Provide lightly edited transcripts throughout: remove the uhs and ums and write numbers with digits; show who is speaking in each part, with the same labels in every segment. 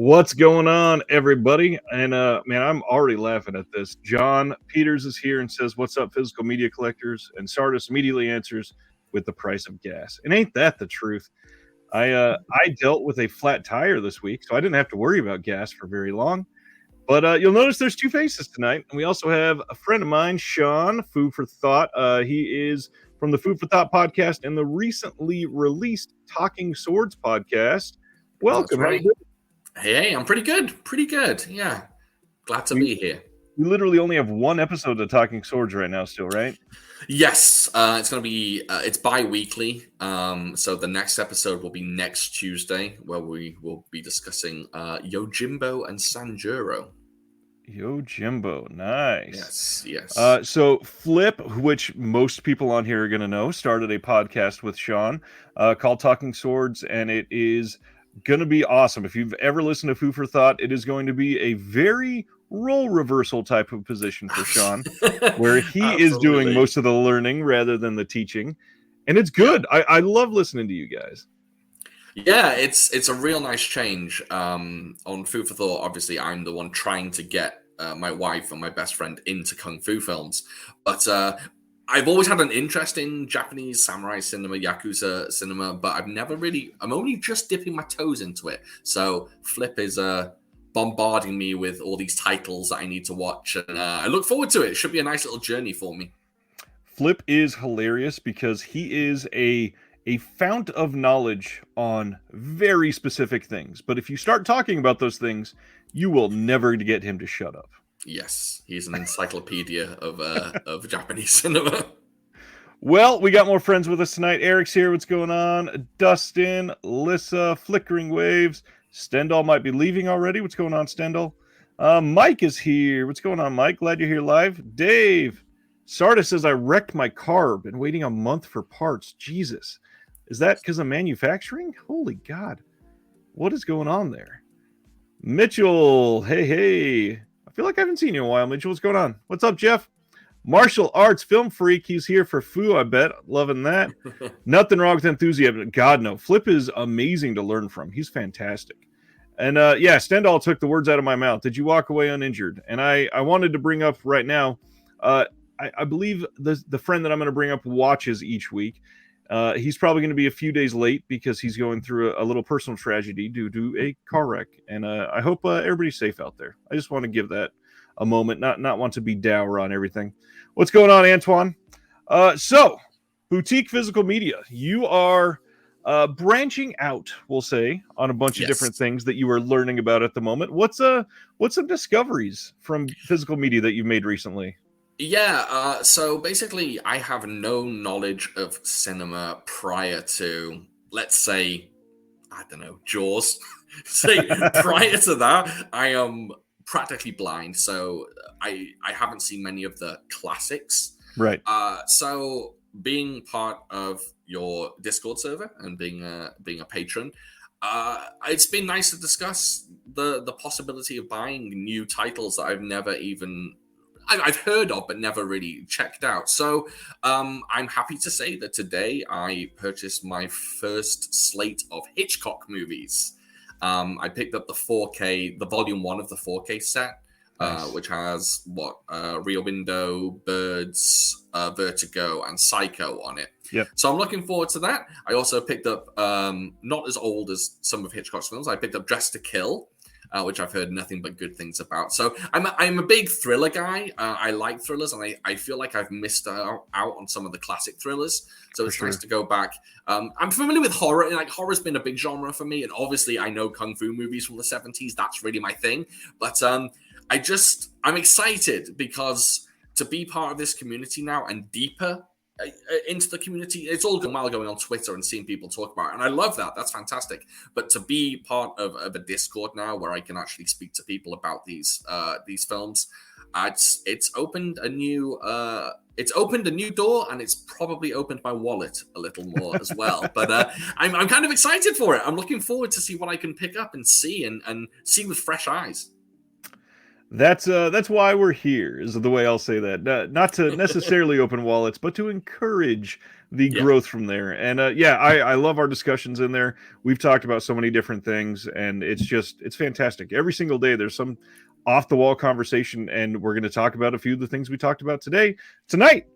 Speaker 1: What's going on, everybody? And man, I'm already laughing at this. John Peters is here and says, "What's up, physical media collectors?" And Sardis immediately answers with the price of gas. And ain't that the truth? I dealt with a flat tire this week, so I didn't have to worry about gas for very long. But you'll notice there's two faces tonight, and we also have a friend of mine, Sean, Food for Thought. He is from the Food for Thought podcast and the recently released Talking Swords podcast. Welcome,
Speaker 2: That's right. Hey, I'm pretty good. Pretty good. Yeah. Glad to be here.
Speaker 1: We literally only have one episode of Talking Swords right now still, right?
Speaker 2: Yes. It's going to be, it's bi-weekly. So the next episode will be next Tuesday, where we will be discussing Yojimbo and Sanjuro.
Speaker 1: Yojimbo, nice.
Speaker 2: Yes.
Speaker 1: So Flip, which most people on here are going to know, started a podcast with Sean called Talking Swords, and it is going to be awesome. If you've ever listened to Food for Thought, it is going to be a very role reversal type of position for Sean, where he is doing most of the learning rather than the teaching, and it's good. I love listening to you guys.
Speaker 2: Yeah, it's a real nice change. On Food for Thought, obviously, I'm the one trying to get my wife and my best friend into kung fu films, but I've always had an interest in Japanese samurai cinema, Yakuza cinema, but I'm only just dipping my toes into it. So Flip is bombarding me with all these titles that I need to watch, and I look forward to it. It should be a nice little journey for me.
Speaker 1: Flip is hilarious because he is a fount of knowledge on very specific things. But if you start talking about those things, you will never get him to shut up.
Speaker 2: Yes, he's an encyclopedia of Japanese cinema.
Speaker 1: Well, we got more friends with us tonight. Eric's here. What's going on? Dustin, Lissa, Flickering Waves. Stendhal might be leaving already. What's going on, Stendhal? Mike is here. What's going on, Mike? Glad you're here live. Dave. Sardis says, I wrecked my car. Been waiting a month for parts. Jesus. Is that because of manufacturing? Holy God. What is going on there? Mitchell. Hey. I feel like I haven't seen you in a while, Mitchell. What's going on? What's up, Jeff? Martial arts film freak. He's here for Foo, I bet. Loving that. Nothing wrong with enthusiasm. God, no. Flip is amazing to learn from. He's fantastic. And Stendhal took the words out of my mouth. Did you walk away uninjured? And I wanted to bring up right now, I believe the friend that I'm going to bring up watches each week. He's probably going to be a few days late because he's going through a little personal tragedy due to a car wreck. And I hope everybody's safe out there. I just want to give that a moment, not want to be dour on everything. What's going on, Antoine? So, Boutique Physical Media, you are branching out, we'll say, on a bunch of different things that you are learning about at the moment. What's some discoveries from physical media that you've made recently?
Speaker 2: Yeah, so basically, I have no knowledge of cinema prior to, let's say, I don't know, Jaws. Prior to that, I am practically blind, so I haven't seen many of the classics.
Speaker 1: Right.
Speaker 2: So being part of your Discord server and being a patron, it's been nice to discuss the possibility of buying new titles that I've heard of but never really checked out. So I'm happy to say that today I purchased my first slate of Hitchcock movies. I picked up the 4K, the volume 1 of the 4K set, nice. Which has Rear Window, Birds, Vertigo, and Psycho on it.
Speaker 1: Yep.
Speaker 2: So I'm looking forward to that. I also picked up, not as old as some of Hitchcock's films, I picked up Dressed to Kill, which I've heard nothing but good things about. So I'm a big thriller guy. I like thrillers, and I feel like I've missed out on some of the classic thrillers. So it's nice to go back. I'm familiar with horror, and like horror's been a big genre for me. And obviously, I know kung fu movies from the 70s. That's really my thing. But I'm excited because to be part of this community now and deeper into the community, it's all good while going on Twitter and seeing people talk about it, and I love that. That's fantastic. But to be part of a Discord now where I can actually speak to people about these films, it's opened a new door, and it's probably opened my wallet a little more as well. But I'm kind of excited for it. I'm looking forward to see what I can pick up and see and see with fresh eyes.
Speaker 1: That's why we're here, is the way I'll say that. Not to necessarily open wallets, but to encourage the
Speaker 2: Yeah.
Speaker 1: growth from there. And I love our discussions in there. We've talked about so many different things, and it's fantastic. Every single day there's some off the wall conversation, and we're going to talk about a few of the things we talked about tonight.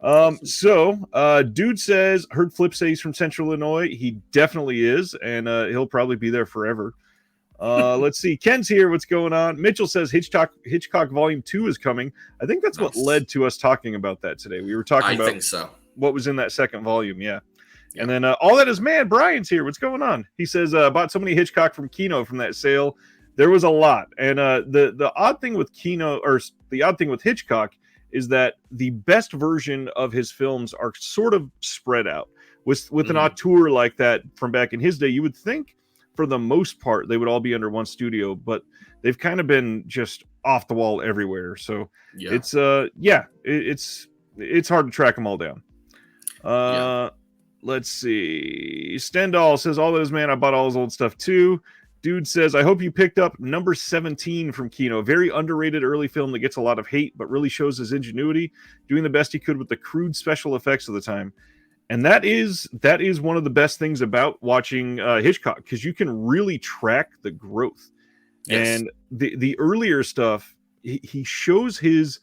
Speaker 1: Dude says, heard Flip say he's from Central Illinois. He definitely is, and he'll probably be there forever. Let's see. Ken's here. What's going on? Mitchell says Hitchcock Volume 2 is coming. I think that's what led to us talking about that today. We were talking about
Speaker 2: think so.
Speaker 1: What was in that second volume. Yeah. And then all that is man. Brian's here. What's going on? He says bought so many Hitchcock from Kino from that sale. There was a lot. And the odd thing with Kino, or the odd thing with Hitchcock, is that the best version of his films are sort of spread out. With an auteur like that from back in his day, you would think for the most part they would all be under one studio, but they've kind of been just off the wall everywhere. So it's hard to track them all down. Let's see. Stendhal says, all those, man, I bought all his old stuff too. Dude says, I hope you picked up number 17 from Kino. Very underrated early film that gets a lot of hate, but really shows his ingenuity, doing the best he could with the crude special effects of the time. And that is one of the best things about watching Hitchcock, because you can really track the growth. Yes. And the earlier stuff, he shows his,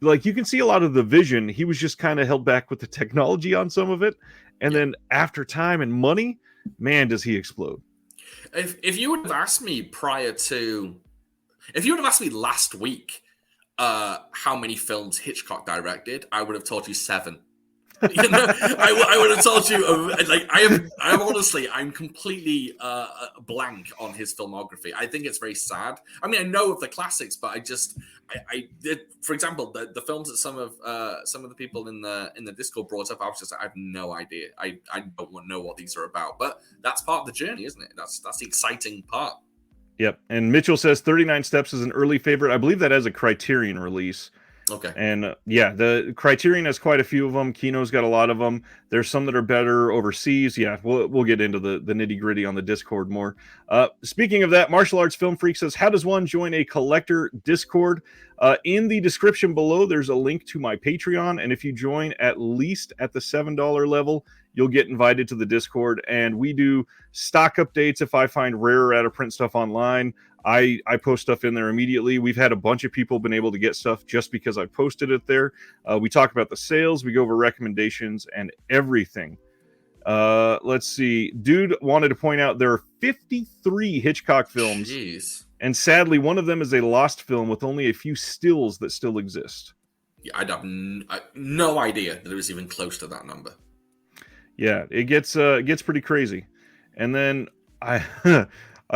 Speaker 1: like, you can see a lot of the vision. He was just kind of held back with the technology on some of it. And then after time and money, man, does he explode.
Speaker 2: If you would have asked me if you would have asked me last week how many films Hitchcock directed, I would have told you 7. You know, I would have told you, like, I'm honestly, I'm completely blank on his filmography. I think it's very sad. I mean, I know of the classics, but I did, for example, the films that some of the people in the Discord brought up, I was just like, I have no idea. I don't know what these are about, but that's part of the journey, isn't it? That's the exciting part.
Speaker 1: Yep. And Mitchell says 39 Steps is an early favorite. I believe that has a Criterion release.
Speaker 2: Okay.
Speaker 1: And the Criterion has quite a few of them. Kino's got a lot of them. There's some that are better overseas. Yeah, we'll get into the nitty gritty on the Discord more. Speaking of that, Martial Arts Film Freak says, how does one join a collector Discord? In the description below, there's a link to my Patreon. And if you join at least at the $7 level, you'll get invited to the Discord. And we do stock updates if I find rare out of print stuff online. I post stuff in there immediately. We've had a bunch of people been able to get stuff just because I posted it there. We talk about the sales. We go over recommendations and everything. Let's see. Dude wanted to point out there are 53 Hitchcock films.
Speaker 2: Jeez.
Speaker 1: And sadly, one of them is a lost film with only a few stills that still exist.
Speaker 2: Yeah, I'd have no idea that it was even close to that number.
Speaker 1: Yeah, it gets pretty crazy. And then I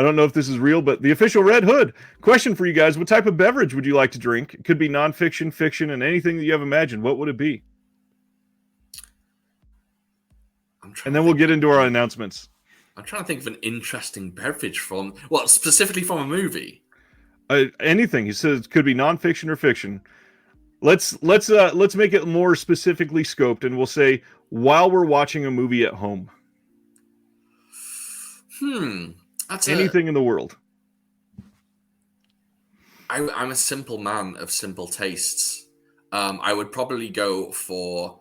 Speaker 1: don't know if this is real, but the official Red Hood question for you guys: what type of beverage would you like to drink? It could be nonfiction, fiction, and anything that you have imagined. What would it be? And then we'll get into our announcements.
Speaker 2: I'm trying to think of an interesting beverage specifically from a movie.
Speaker 1: Anything. He says it could be nonfiction or fiction. Let's make it more specifically scoped, and we'll say while we're watching a movie at home.
Speaker 2: That's
Speaker 1: anything in the world.
Speaker 2: I'm a simple man of simple tastes. I would probably go for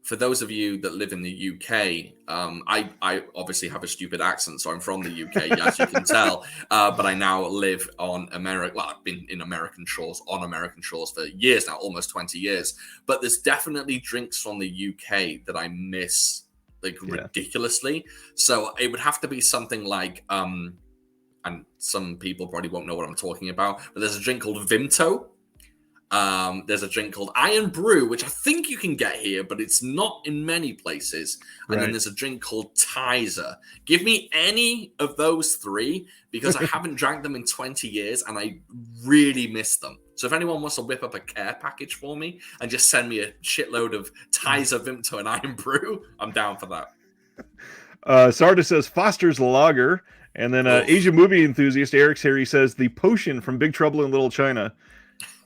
Speaker 2: those of you that live in the UK. I obviously have a stupid accent, so I'm from the UK, as you can tell. But I now live on America. Well, I've been on American shores for years now, almost 20 years. But there's definitely drinks from the UK that I miss ridiculously. So it would have to be something like, and some people probably won't know what I'm talking about, but there's a drink called Vimto. There's a drink called Iron Brew, which I think you can get here, but it's not in many places. And then there's a drink called Tizer. Give me any of those 3 because I haven't drank them in 20 years and I really miss them. So if anyone wants to whip up a care package for me and just send me a shitload of Tizer, Vimto, and Iron Brew, I'm down for that.
Speaker 1: Sarda says Foster's Lager. And then Asian movie enthusiast Eric's here. He says the potion from Big Trouble in Little China.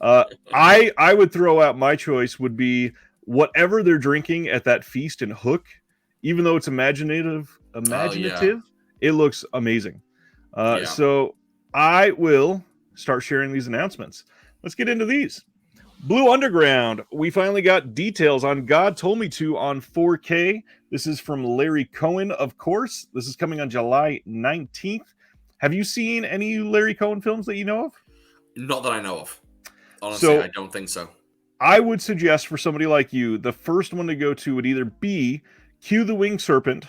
Speaker 1: I would throw out, my choice would be whatever they're drinking at that feast in Hook. Even though it's imaginative, it looks amazing. So I will start sharing these announcements. Let's get into these. Blue Underground. We finally got details on God Told Me To on 4K. This is from Larry Cohen, of course. This is coming on July 19th. Have you seen any Larry Cohen films that you know of?
Speaker 2: Not that I know of. Honestly, I don't think so.
Speaker 1: I would suggest for somebody like you, the first one to go to would either be Q the Winged Serpent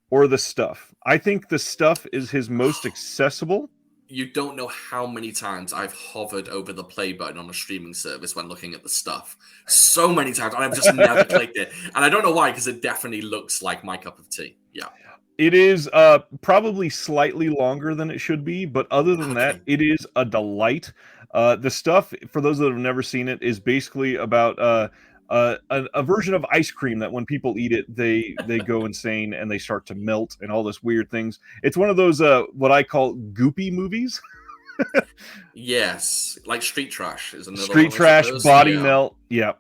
Speaker 1: or The Stuff. I think The Stuff is his most accessible.
Speaker 2: You don't know how many times I've hovered over the play button on a streaming service when looking at The Stuff. So many times, and I've just never clicked it. And I don't know why, because it definitely looks like my cup of tea. Yeah.
Speaker 1: It is probably slightly longer than it should be, but other than that, it is a delight. The Stuff, for those that have never seen it, is basically about a version of ice cream that when people eat it, they go insane and they start to melt and all this weird things. It's one of those what I call goopy movies.
Speaker 2: Yes, like Street Trash is another
Speaker 1: Street
Speaker 2: one,
Speaker 1: Trash, Body Melt. Yeah.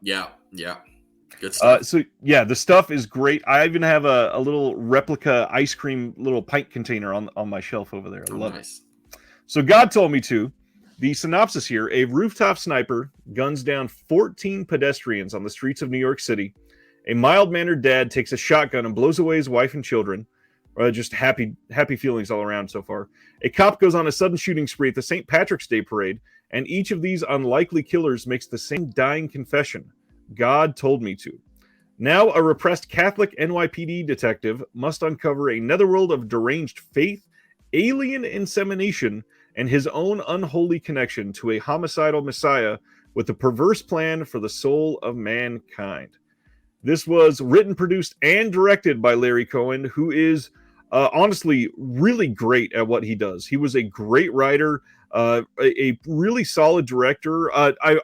Speaker 2: Good stuff.
Speaker 1: So yeah, The Stuff is great. I even have a little replica ice cream little pint container on my shelf over there. I love it. So God Told Me To. The synopsis here: a rooftop sniper guns down 14 pedestrians on the streets of New York City. A mild-mannered dad takes a shotgun and blows away his wife and children. Just happy feelings all around so far. A cop goes on a sudden shooting spree at the St. Patrick's Day parade, and each of these unlikely killers makes the same dying confession: God told me to. Now, a repressed Catholic NYPD detective must uncover a netherworld of deranged faith, alien insemination, and his own unholy connection to a homicidal messiah with a perverse plan for the soul of mankind. This was written, produced, and directed by Larry Cohen, who is honestly really great at what he does. He was a great writer, a really solid director. I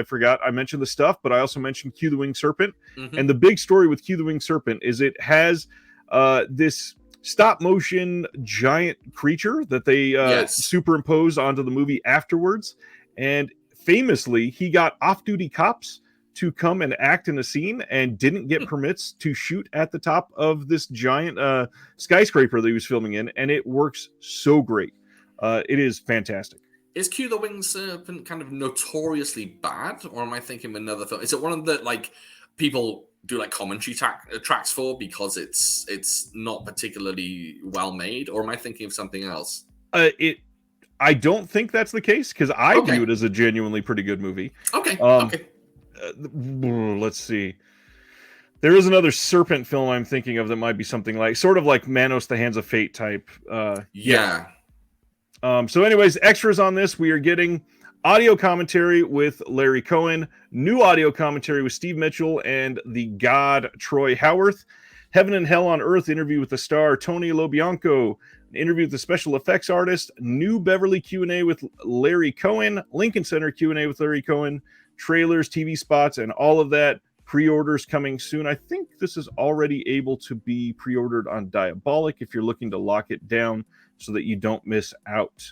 Speaker 1: forgot, I mentioned The Stuff, but I also mentioned Q the Winged Serpent. Mm-hmm. And the big story with Q the Winged Serpent is it has this stop motion giant creature that they superimpose onto the movie afterwards. And famously, he got off-duty cops to come and act in a scene and didn't get permits to shoot at the top of this giant skyscraper that he was filming in. And it works so great. It is fantastic.
Speaker 2: Is Q the Winged Serpent kind of notoriously bad? Or am I thinking of another film? Is it one of the, like, people do like commentary tracks for because it's not particularly well made, or am I thinking of something else?
Speaker 1: I don't think that's the case, because I view it as a genuinely pretty good movie.
Speaker 2: Okay.
Speaker 1: Let's see. There is another serpent film I'm thinking of that might be something like sort of like Manos: The Hands of Fate type. So anyways, extras on this, we are getting audio commentary with Larry Cohen, new audio commentary with Steve Mitchell and the god Troy Howarth, Heaven and Hell on Earth interview with the star Tony LoBianco, an interview with the special effects artist, New Beverly Q&A with Larry Cohen, Lincoln Center Q&A with Larry Cohen, trailers, TV spots, and all of that. Pre-orders coming soon. I think this is already able to be pre-ordered on Diabolic if you're looking to lock it down so that you don't miss out.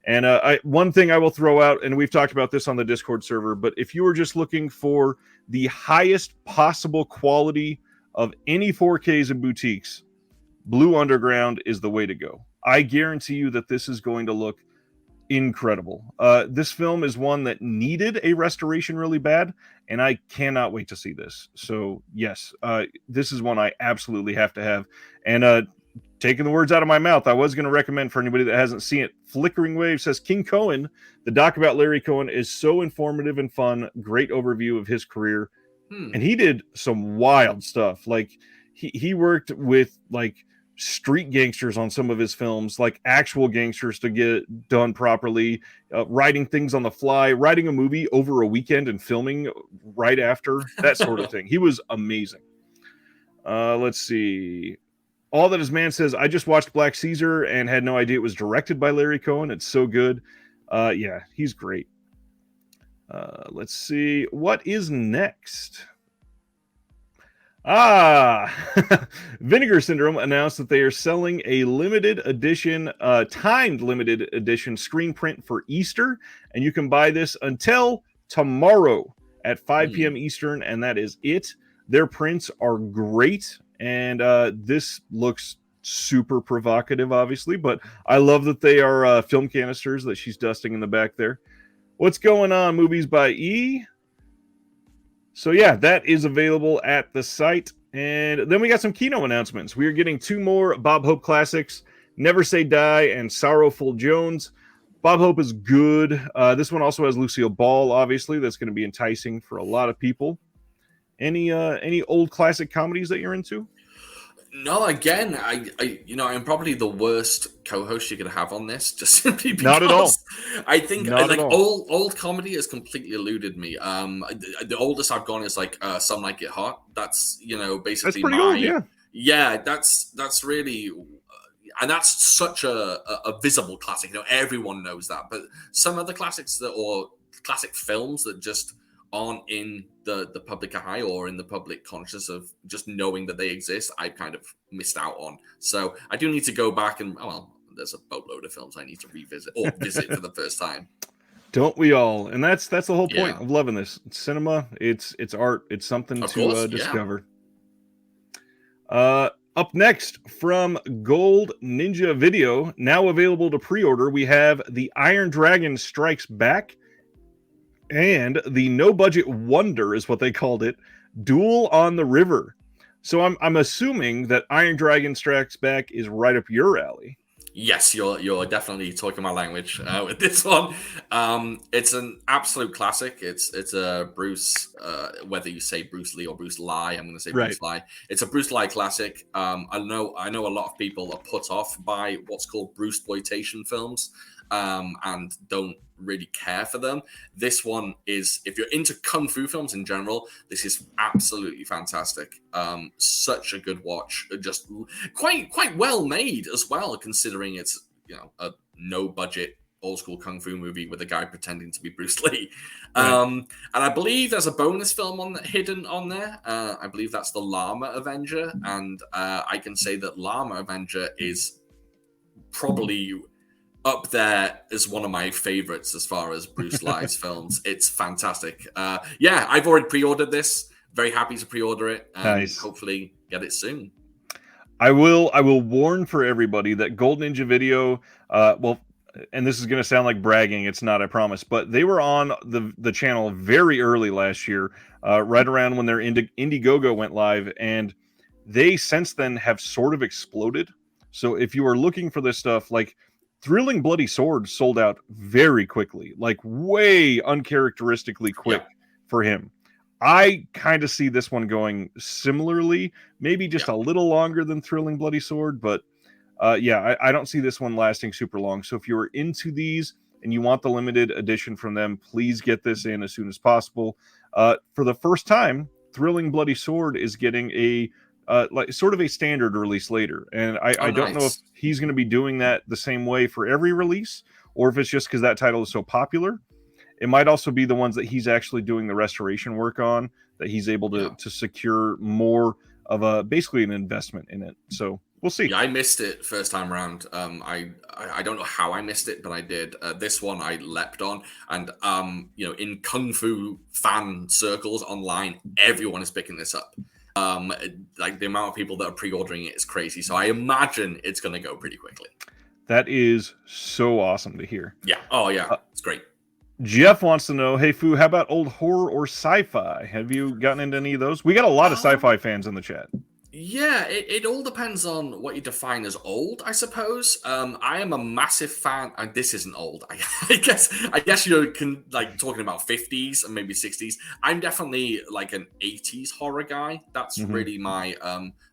Speaker 1: And one thing I will throw out, and we've talked about this on the Discord server, but if you are just looking for the highest possible quality of any 4Ks and boutiques, Blue Underground is the way to go. I guarantee you that this is going to look incredible. This film is one that needed a restoration really bad, and I cannot wait to see this. So yes, this is one I absolutely have to have. And taking the words out of my mouth, I was going to recommend for anybody that hasn't seen it. Flickering Wave says King Cohen, the doc about Larry Cohen, is so informative and fun. Great overview of his career. And he did some wild stuff. Like he worked with like street gangsters on some of his films, like actual gangsters, to get it done properly, writing things on the fly, writing a movie over a weekend and filming right after, that sort of thing. He was amazing. Let's see. All That Is Man says, I just watched Black Caesar and had no idea it was directed by Larry Cohen. It's so good. Yeah, he's great. Let's see. What is next? Vinegar Syndrome announced that they are selling a limited edition, timed limited edition screen print for Easter. And you can buy this until tomorrow at 5 p.m. Eastern. And that is it. Their prints are great. And this looks super provocative, obviously, but I love that they are film canisters that she's dusting in the back there. What's going on? Movies by E. So yeah, that is available at the site. And then we got some Kino announcements. We are getting 2 more Bob Hope classics, Never Say Die and Sorrowful Jones. Bob Hope is good. This one also has Lucille Ball, obviously. That's going to be enticing for a lot of people. Any old classic comedies that you're into?
Speaker 2: No, again, I'm probably the worst co-host you could have on this, just simply because
Speaker 1: Not at all.
Speaker 2: I think
Speaker 1: Not
Speaker 2: like
Speaker 1: at all.
Speaker 2: old comedy has completely eluded me. The oldest I've gone is like Some Like It Hot. That's basically
Speaker 1: That's pretty old, yeah.
Speaker 2: Yeah, that's really, and that's such a visible classic. Everyone knows that. But some other classics or classic films that just aren't in the public eye or in the public conscious of just knowing that they exist, I've kind of missed out on. So I do need to go back and there's a boatload of films I need to revisit or visit for the first time.
Speaker 1: Don't we all? And that's the whole point of loving this. It's cinema, it's art, it's something to discover. Up next from Gold Ninja Video, now available to pre-order, we have The Iron Dragon Strikes Back and the no budget wonder is what they called it, Duel on the River. So I'm assuming that Iron Dragon Strikes Back is right up your alley.
Speaker 2: Yes, you're definitely talking my language with this one. It's an absolute classic. It's a Bruce, whether you say Bruce Lee or Bruce Lee, I'm going to say Bruce Lee. It's a Bruce Lee classic. I know a lot of people are put off by what's called Bruceploitation films, and don't really care for them. This one is, if you're into kung fu films in general, this is absolutely fantastic. Such a good watch, just quite well made as well, considering it's a no budget old school kung fu movie with a guy pretending to be Bruce Lee. And I believe there's a bonus film hidden on there. I believe that's the Llama Avenger, and I can say that Llama Avenger is probably up there as one of my favorites as far as Bruce Lee's films. It's fantastic. I've already pre-ordered this. Very happy to pre-order it and
Speaker 1: nice.
Speaker 2: Hopefully get it soon.
Speaker 1: I will warn for everybody that Gold Ninja Video, and this is going to sound like bragging, it's not, I promise, but they were on the channel very early last year, right around when their Indiegogo went live, and they since then have sort of exploded. So if you are looking for this stuff, like Thrilling Bloody Sword sold out very quickly, like way uncharacteristically quick for him. I kind of see this one going similarly, maybe just a little longer than Thrilling Bloody Sword, but I don't see this one lasting super long. So if you're into these and you want the limited edition from them, please get this in as soon as possible. For the first time, Thrilling Bloody Sword is getting a like sort of a standard release later, and I don't know if he's going to be doing that the same way for every release, or if it's just because that title is so popular. It might also be the ones that he's actually doing the restoration work on, that he's able to secure more of basically an investment in it. So we'll see.
Speaker 2: Yeah, I missed it first time around. I don't know how I missed it, but I did. This one I leapt on, and in kung fu fan circles online, everyone is picking this up. Like the amount of people that are pre-ordering it is crazy. So I imagine it's going to go pretty quickly.
Speaker 1: That is so awesome to hear.
Speaker 2: Yeah. Oh yeah. It's great.
Speaker 1: Jeff wants to know, hey Fu, how about old horror or sci-fi? Have you gotten into any of those? We got a lot of sci-fi fans in the chat.
Speaker 2: Yeah, it all depends on what you define as old, I suppose. I am a massive fan. This isn't old. I guess you're talking about 50s and maybe 60s. I'm definitely like an 80s horror guy. That's really my.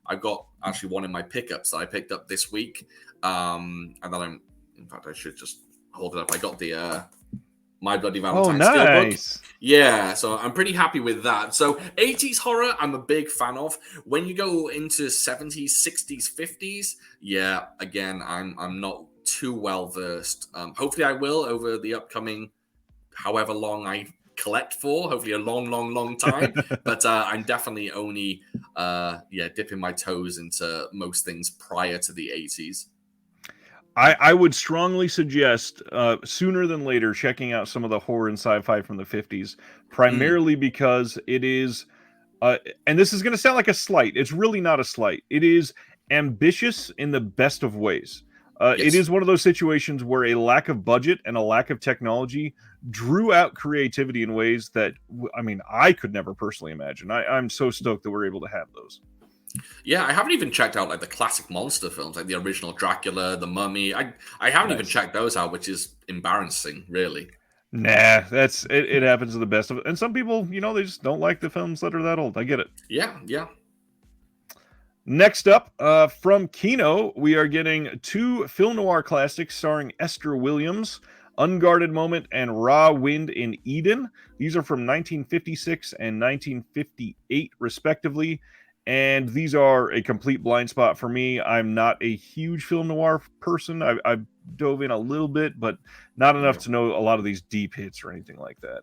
Speaker 2: I've got actually one in my pickups that I picked up this week. And then in fact, I should just hold it up. I got the My Bloody Valentine Steelbook. Yeah, so I'm pretty happy with that. So 80s horror, I'm a big fan of. When you go into 70s, 60s, 50s, yeah, again, I'm not too well versed. Hopefully I will over the upcoming however long I collect for, hopefully a long time. But I'm definitely only dipping my toes into most things prior to the 80s.
Speaker 1: I would strongly suggest sooner than later checking out some of the horror and sci-fi from the 50s, primarily because it is, and this is going to sound like a slight. It's really not a slight. It is ambitious in the best of ways. It is one of those situations where a lack of budget and a lack of technology drew out creativity in ways that, I mean, I could never personally imagine. I'm so stoked that we're able to have those.
Speaker 2: Yeah, I haven't even checked out like the classic monster films, like the original Dracula, the Mummy. I haven't even checked those out, which is embarrassing, really.
Speaker 1: Nah, that's it. It happens to the best of it. And some people, they just don't like the films that are that old. I get it.
Speaker 2: Yeah.
Speaker 1: Next up, from Kino, we are getting 2 film noir classics starring Esther Williams, Unguarded Moment and Raw Wind in Eden. These are from 1956 and 1958, respectively. And these are a complete blind spot for me. I'm not a huge film noir person. I've dove in a little bit, but not enough to know a lot of these deep hits or anything like that.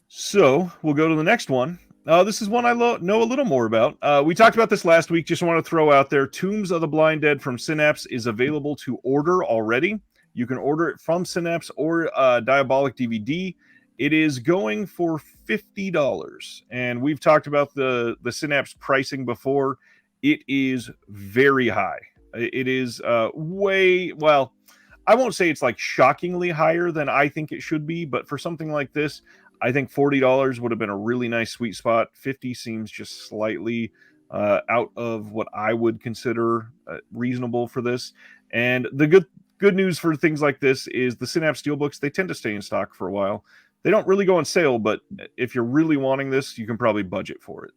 Speaker 1: So we'll go to the next one. This is one I know a little more about. We talked about this last week. Just want to throw out there, Tombs of the Blind Dead from Synapse is available to order already. You can order it from Synapse or Diabolic DVD. It is going for $50. And we've talked about the Synapse pricing before. It is very high. It is well, I won't say it's like shockingly higher than I think it should be, but for something like this, I think $40 would have been a really nice sweet spot. 50 seems just slightly out of what I would consider reasonable for this. And the good news for things like this is the Synapse Steelbooks, they tend to stay in stock for a while. They don't really go on sale, but if you're really wanting this, you can probably budget for it.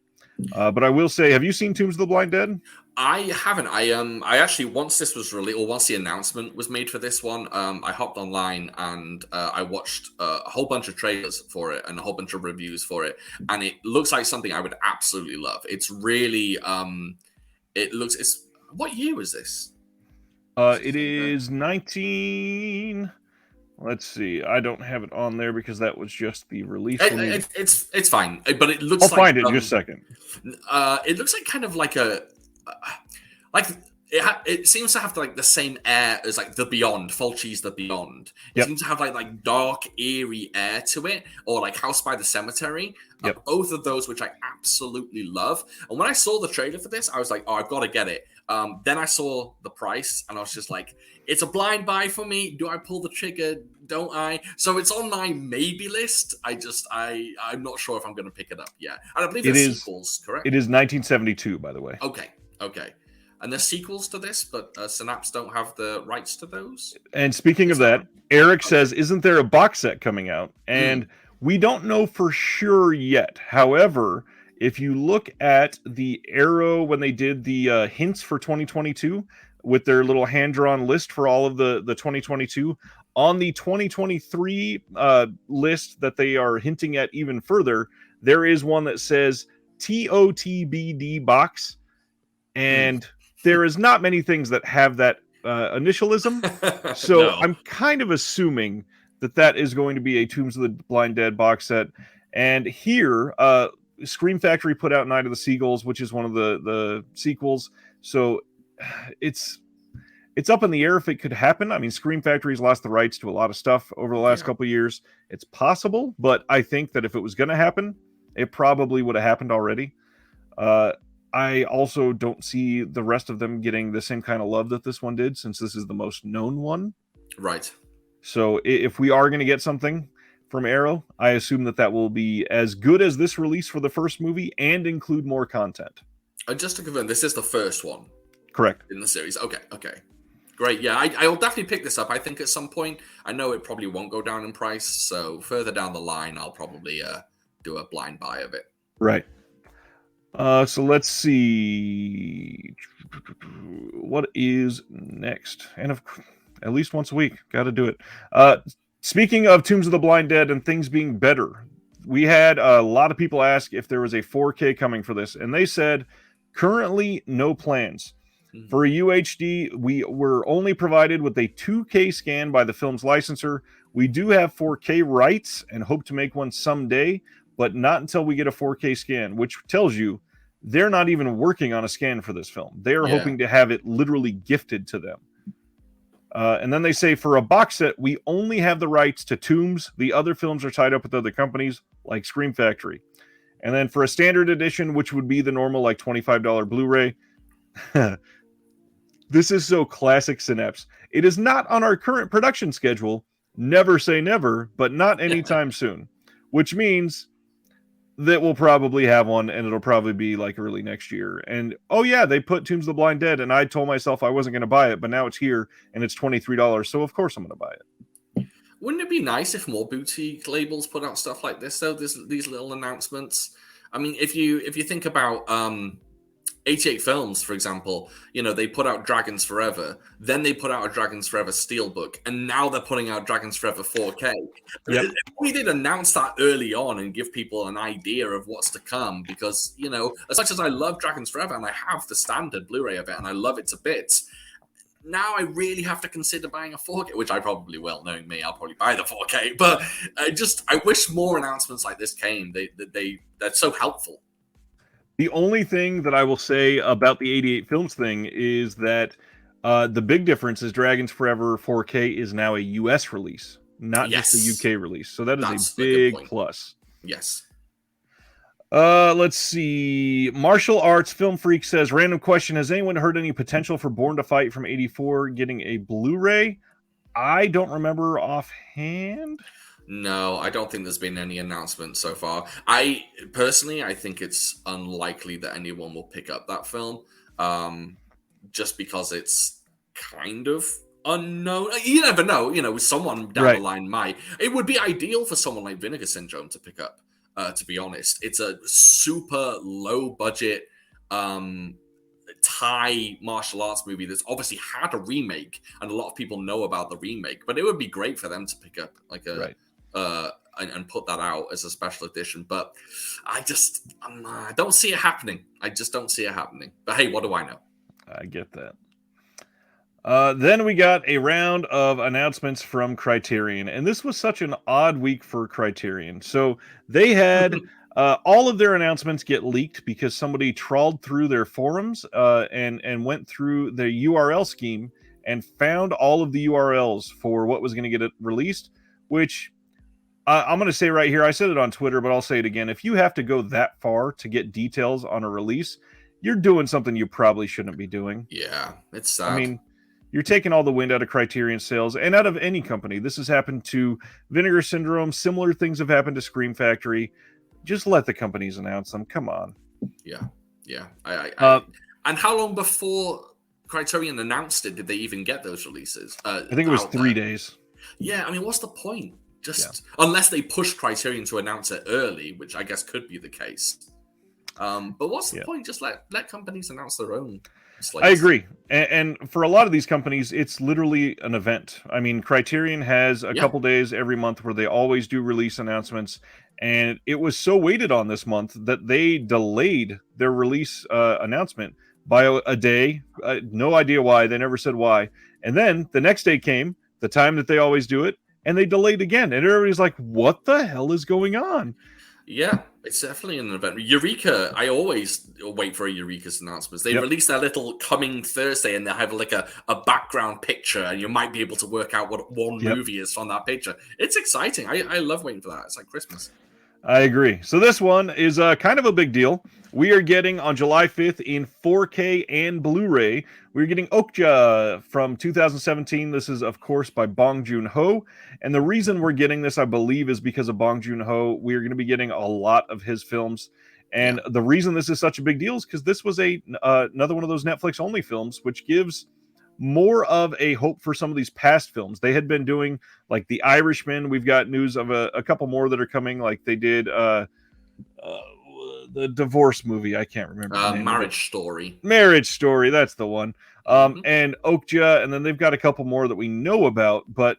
Speaker 1: But I will say, have you seen Tombs of the Blind Dead?
Speaker 2: I haven't. I actually, once this was released, or once the announcement was made for this one, I hopped online and I watched a whole bunch of trailers for it and a whole bunch of reviews for it, and it looks like something I would absolutely love. It's really, it's what year was this?
Speaker 1: It is 19. Let's see. I don't have it on there because that was just the release.
Speaker 2: It's fine, but it looks.
Speaker 1: I'll find it in just a second.
Speaker 2: It looks like kind of like it seems to have like the same air as like The Beyond, Fulci's The Beyond. It seems to have like dark, eerie air to it, or like House by the Cemetery. Both of those, which I absolutely love. And when I saw the trailer for this, I was like, oh, I've got to get it. Then I saw the price, and I was just like, it's a blind buy for me. Do I pull the trigger? Don't I? So it's on my maybe list. I'm not sure if I'm going to pick it up yet. And I believe there's sequels, correct?
Speaker 1: It is 1972, by the way.
Speaker 2: Okay. And there's sequels to this, but Synapse don't have the rights to those.
Speaker 1: And speaking of that, Eric says, isn't there a box set coming out? And we don't know for sure yet. However, if you look at the Arrow when they did the hints for 2022 with their little hand-drawn list for all of the 2022, on the 2023 list that they are hinting at even further, there is one that says TOTBD box, and there is not many things that have that initialism. So no. I'm kind of assuming that is going to be a Tombs of the Blind Dead box set. And here, Scream Factory put out Night of the Seagulls, which is one of the sequels. So it's up in the air if it could happen. I mean, Scream Factory's lost the rights to a lot of stuff over the last couple of years. It's possible, but I think that if it was going to happen, it probably would have happened already. I also don't see the rest of them getting the same kind of love that this one did, since this is the most known one.
Speaker 2: Right.
Speaker 1: So if we are going to get something from Arrow, I assume that will be as good as this release for the first movie and include more content.
Speaker 2: Just to confirm, this is the first one.
Speaker 1: Correct.
Speaker 2: In the series. Okay. Great. Yeah, I'll definitely pick this up. I think at some point, I know it probably won't go down in price. So further down the line, I'll probably do a blind buy of it.
Speaker 1: Right. So let's see what is next. And at least once a week, got to do it. Speaking of Tombs of the Blind Dead and things being better, we had a lot of people ask if there was a 4K coming for this, and they said currently no plans. For a UHD, we were only provided with a 2K scan by the film's licensor. We do have 4K rights and hope to make one someday, but not until we get a 4K scan, which tells you they're not even working on a scan for this film. They're hoping to have it literally gifted to them. And then they say for a box set, we only have the rights to Tombs. The other films are tied up with other companies like Scream Factory. And then for a standard edition, which would be the normal like $25 Blu-ray, This is so classic Synapse. It is not on our current production schedule. Never say never, but not anytime soon. Which means that we'll probably have one, and it'll probably be like early next year. And oh yeah, they put Tombs of the Blind Dead, and I told myself I wasn't going to buy it, but now it's here, and it's $23. So of course I'm going to buy it.
Speaker 2: Wouldn't it be nice if more boutique labels put out stuff like this, though? These little announcements. I mean, if you think about 88 Films, for example, you know, they put out Dragons Forever, then they put out a Dragons Forever Steelbook, and now they're putting out Dragons Forever 4K.
Speaker 1: Yep.
Speaker 2: If we did announce that early on and give people an idea of what's to come, because, you know, as much as I love Dragons Forever and I have the standard Blu-ray of it and I love it to bits, now I really have to consider buying a 4K, which I probably will. Knowing me, I'll probably buy the 4K. But I wish more announcements like this came. They're so helpful.
Speaker 1: The only thing that I will say about the 88 Films thing is that the big difference is Dragons Forever 4K is now a US release, not just a UK release. So that's a big plus.
Speaker 2: Yes.
Speaker 1: Let's see. Martial Arts Film Freak says, random question. Has anyone heard any potential for Born to Fight from 84 getting a Blu-ray? I don't remember offhand.
Speaker 2: No, I don't think there's been any announcement so far. I think it's unlikely that anyone will pick up that film, just because it's kind of unknown. You never know. You know, someone down the line might. It would be ideal for someone like Vinegar Syndrome to pick up. To be honest, it's a super low budget Thai martial arts movie that's obviously had a remake, and a lot of people know about the remake. But it would be great for them to pick up like a. And put that out as a special edition, but I don't see it happening. I just don't see it happening. But hey, what do I know?
Speaker 1: I get that. Then we got a round of announcements from Criterion, and this was such an odd week for Criterion. So they had all of their announcements get leaked because somebody trawled through their forums and went through the URL scheme and found all of the URLs for what was going to get released, which I'm going to say right here, I said it on Twitter, but I'll say it again. If you have to go that far to get details on a release, you're doing something you probably shouldn't be doing.
Speaker 2: Yeah, it's sad.
Speaker 1: I mean, you're taking all the wind out of Criterion sales and out of any company. This has happened to Vinegar Syndrome. Similar things have happened to Scream Factory. Just let the companies announce them. Come on.
Speaker 2: Yeah. And how long before Criterion announced it did they even get those releases?
Speaker 1: I think it was 3 days.
Speaker 2: Yeah, I mean, what's the point? Unless they push Criterion to announce it early, which I guess could be the case. But what's the point? Just let companies announce their own slates.
Speaker 1: I agree. And for a lot of these companies, it's literally an event. I mean, Criterion has a couple days every month where they always do release announcements. And it was so weighted on this month that they delayed their release announcement by a day. No idea why. They never said why. And then the next day came, the time that they always do it, and they delayed again. And everybody's like, what the hell is going on?
Speaker 2: Yeah, it's definitely an event. Eureka, I always wait for a Eureka's announcements. They release their little coming Thursday, and they have like a background picture, and you might be able to work out what one movie is from that picture. It's exciting. I love waiting for that. It's like Christmas.
Speaker 1: I agree. So this one is kind of a big deal. We are getting on July 5th in 4K and Blu-ray. We're getting Okja from 2017. This is, of course, by Bong Joon-ho. And the reason we're getting this, I believe, is because of Bong Joon-ho. We're going to be getting a lot of his films. And the reason this is such a big deal is because this was another one of those Netflix-only films, which gives more of a hope for some of these past films. They had been doing like The Irishman. We've got news of a couple more that are coming, like they did the divorce movie. I can't remember.
Speaker 2: Marriage Story.
Speaker 1: Marriage Story. That's the one. And Okja. And then they've got a couple more that we know about, but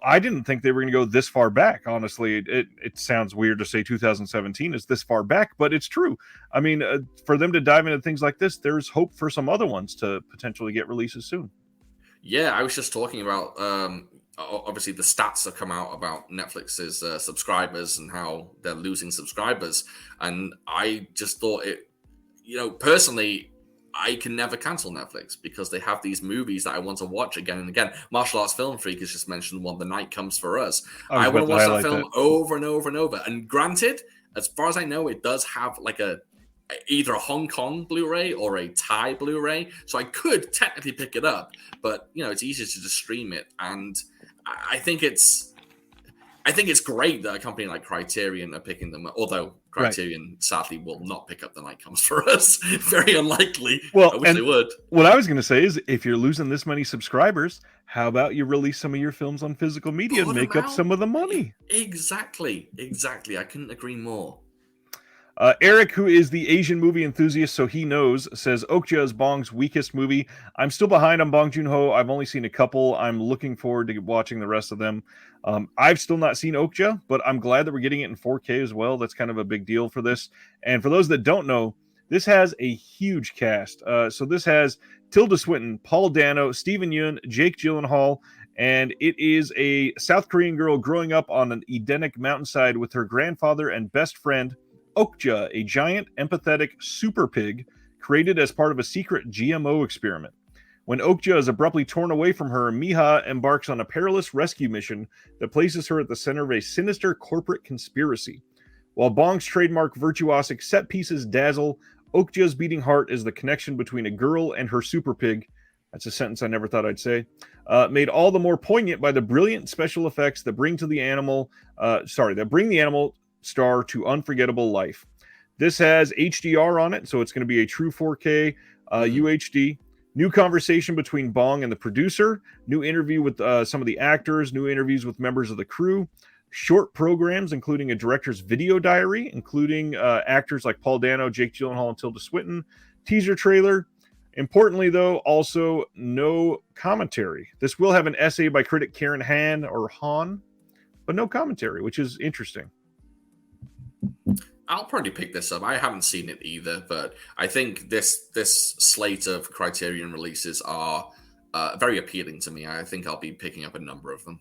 Speaker 1: I didn't think they were going to go this far back. Honestly, it sounds weird to say 2017 is this far back, but it's true. I mean, for them to dive into things like this, there's hope for some other ones to potentially get releases soon.
Speaker 2: Yeah, I was just talking about, obviously the stats have come out about Netflix's subscribers and how they're losing subscribers. And I just thought personally, I can never cancel Netflix because they have these movies that I want to watch again and again. Martial Arts Film Freak has just mentioned one, The Night Comes for Us. I want to watch that film over and over and over. And granted, as far as I know, it does have like a either a Hong Kong Blu-ray or a Thai Blu-ray, so I could technically pick it up, but it's easier to just stream it, and I think it's great that a company like Criterion are picking them up, although Criterion sadly will not pick up The Night Comes for Us. Very unlikely.
Speaker 1: Well,
Speaker 2: I wish they would.
Speaker 1: What I was going to say is, if you're losing this many subscribers, how about you release some of your films on physical media and make up some of the money?
Speaker 2: Exactly. I couldn't agree more.
Speaker 1: Eric, who is the Asian movie enthusiast, so he knows, says Okja is Bong's weakest movie. I'm still behind on Bong Joon-ho. I've only seen a couple. I'm looking forward to watching the rest of them. I've still not seen Okja, but I'm glad that we're getting it in 4K as well. That's kind of a big deal for this. And for those that don't know, this has a huge cast. So this has Tilda Swinton, Paul Dano, Steven Yeun, Jake Gyllenhaal, and it is a South Korean girl growing up on an Edenic mountainside with her grandfather and best friend, Okja, a giant, empathetic super pig created as part of a secret GMO experiment. When Okja is abruptly torn away from her, Miha embarks on a perilous rescue mission that places her at the center of a sinister corporate conspiracy. While Bong's trademark virtuosic set pieces dazzle, Okja's beating heart is the connection between a girl and her super pig. That's a sentence I never thought I'd say. Made all the more poignant by the brilliant special effects that bring the animal star to unforgettable life. This has HDR on it, so it's going to be a true 4K UHD. New conversation between Bong and the producer. New interview with some of the actors. New interviews with members of the crew. Short programs, including a director's video diary, including actors like Paul Dano, Jake Gyllenhaal, and Tilda Swinton. Teaser trailer. Importantly, though, also no commentary. This will have an essay by critic Karen Han, but no commentary, which is interesting.
Speaker 2: I'll probably pick this up. I haven't seen it either, but I think this slate of Criterion releases are very appealing to me. I think I'll be picking up a number of them.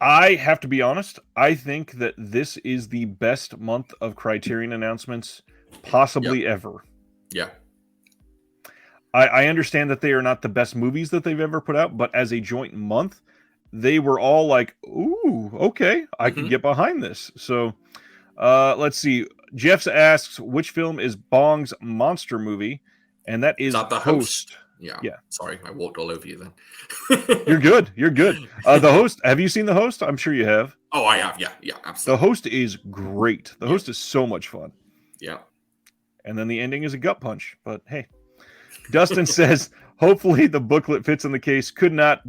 Speaker 1: I have to be honest. I think that this is the best month of Criterion announcements possibly ever.
Speaker 2: Yeah.
Speaker 1: I understand that they are not the best movies that they've ever put out, but as a joint month, they were all like, ooh, okay, I can get behind this. So let's see. Jeff asks, which film is Bong's monster movie? And that is
Speaker 2: The Host. Yeah. Sorry, I walked all over you then.
Speaker 1: You're good. The Host. Have you seen The Host? I'm sure you have.
Speaker 2: Oh, I have. Yeah, absolutely.
Speaker 1: The Host is great. The Host is so much fun.
Speaker 2: Yeah.
Speaker 1: And then the ending is a gut punch. But hey, Dustin says, hopefully the booklet fits in the case. Could not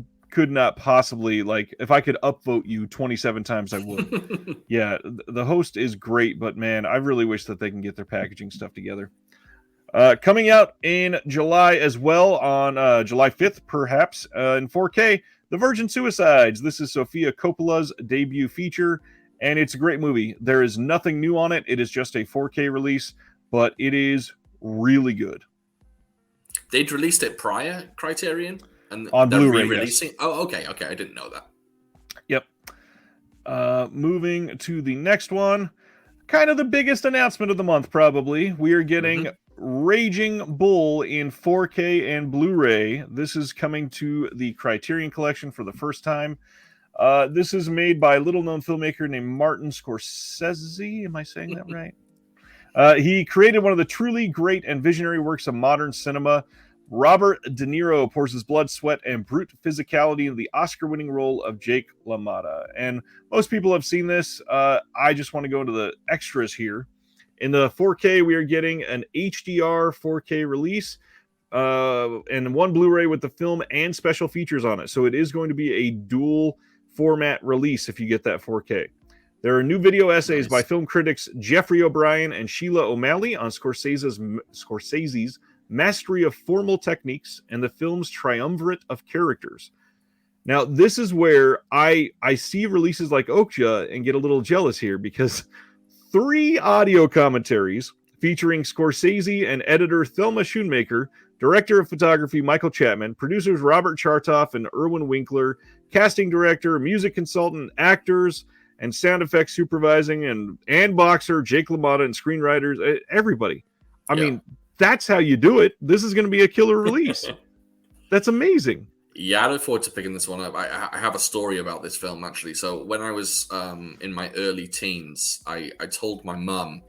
Speaker 1: possibly, like, if I could upvote you 27 times, I would. Yeah, The Host is great, but man, I really wish that they can get their packaging stuff together. Coming out in July as well, on July 5th, perhaps, in 4K, The Virgin Suicides. This is Sofia Coppola's debut feature, and it's a great movie. There is nothing new on it. It is just a 4K release, but it is really good.
Speaker 2: They'd released it prior, Criterion? And
Speaker 1: on Blu-ray, yes.
Speaker 2: Oh, okay. I didn't know that.
Speaker 1: Yep. Moving to the next one, kind of the biggest announcement of the month, probably. We are getting Raging Bull in 4K and Blu-ray. This is coming to the Criterion Collection for the first time. This is made by a little-known filmmaker named Martin Scorsese. Am I saying that right? He created one of the truly great and visionary works of modern cinema. Robert De Niro pours his blood, sweat, and brute physicality into the Oscar-winning role of Jake LaMotta. And most people have seen this. I just want to go into the extras here. In the 4K, we are getting an HDR 4K release and one Blu-ray with the film and special features on it. So it is going to be a dual format release if you get that 4K. There are new video essays by film critics Jeffrey O'Brien and Sheila O'Malley on Scorsese's mastery of formal techniques and the film's triumvirate of characters. Now, this is where I see releases like Okja and get a little jealous here, because 3 audio commentaries featuring Scorsese and editor Thelma Schoonmaker, director of photography Michael Chapman, producers Robert Chartoff and Irwin Winkler, casting director, music consultant, actors, and sound effects supervising, and boxer Jake LaMotta, and screenwriters, everybody. I mean, that's how you do it. This is going to be a killer release. That's amazing.
Speaker 2: Yeah, I look forward to picking this one up. I have a story about this film, actually. So when I was in my early teens, I told my mum,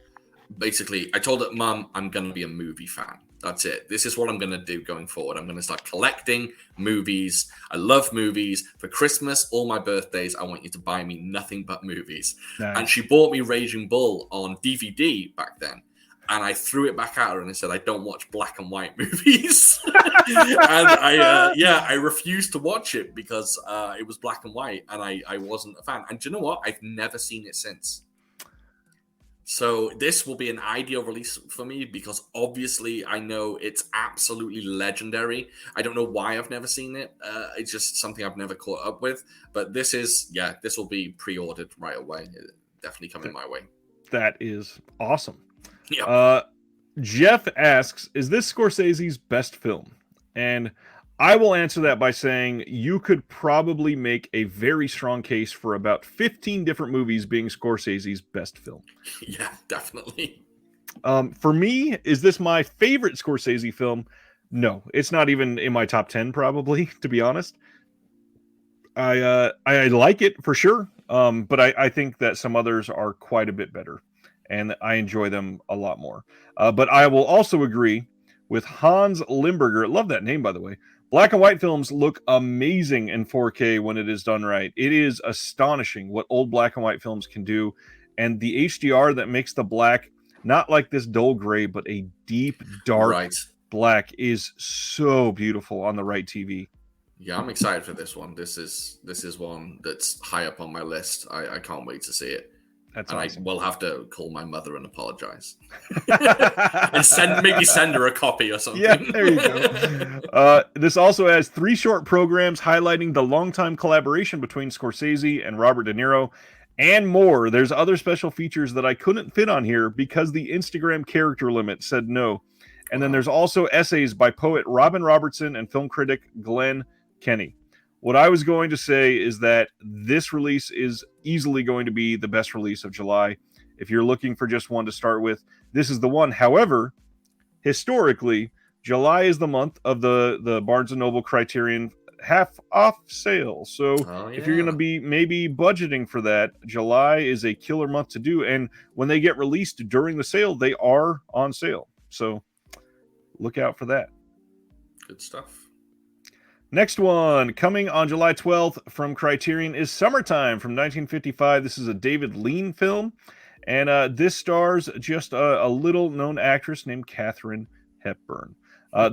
Speaker 2: basically, I told it, Mum, I'm going to be a movie fan. That's it. This is what I'm going to do going forward. I'm going to start collecting movies. I love movies. For Christmas, all my birthdays, I want you to buy me nothing but movies.
Speaker 1: Nice.
Speaker 2: And she bought me Raging Bull on DVD back then. And I threw it back at her and I said, I don't watch black and white movies. And I refused to watch it because it was black and white and I wasn't a fan. And do you know what? I've never seen it since. So this will be an ideal release for me because obviously I know it's absolutely legendary. I don't know why I've never seen it. It's just something I've never caught up with. But this will be pre-ordered right away. It definitely coming my way.
Speaker 1: That is awesome.
Speaker 2: Yeah.
Speaker 1: Jeff asks, is this Scorsese's best film? And I will answer that by saying you could probably make a very strong case for about 15 different movies being Scorsese's best film.
Speaker 2: Yeah, definitely.
Speaker 1: For me, is this my favorite Scorsese film? No, it's not even in my top 10, probably, to be honest. I like it for sure, but I think that some others are quite a bit better, and I enjoy them a lot more. But I will also agree with Hans Limburger. Love that name, by the way. Black and white films look amazing in 4K when it is done right. It is astonishing what old black and white films can do. And the HDR that makes the black not like this dull gray, but a deep, dark black is so beautiful on the right TV.
Speaker 2: Yeah, I'm excited for this one. This is one that's high up on my list. I can't wait to see it.
Speaker 1: That's
Speaker 2: and
Speaker 1: awesome.
Speaker 2: I will have to call my mother and apologize. And maybe send her a copy or something.
Speaker 1: Yeah, there you go. This also has 3 short programs highlighting the longtime collaboration between Scorsese and Robert De Niro and more. There's other special features that I couldn't fit on here because the Instagram character limit said no. And then there's also essays by poet Robin Robertson and film critic Glenn Kenny. What I was going to say is that this release is easily going to be the best release of July. If you're looking for just one to start with, this is the one. However, historically, July is the month of the Barnes & Noble Criterion half off sale. So if you're going to be maybe budgeting for that, July is a killer month to do. And when they get released during the sale, they are on sale. So look out for that.
Speaker 2: Good stuff.
Speaker 1: Next one, coming on July 12th from Criterion, is Summertime from 1955. This is a David Lean film, and this stars just a little-known actress named Katharine Hepburn.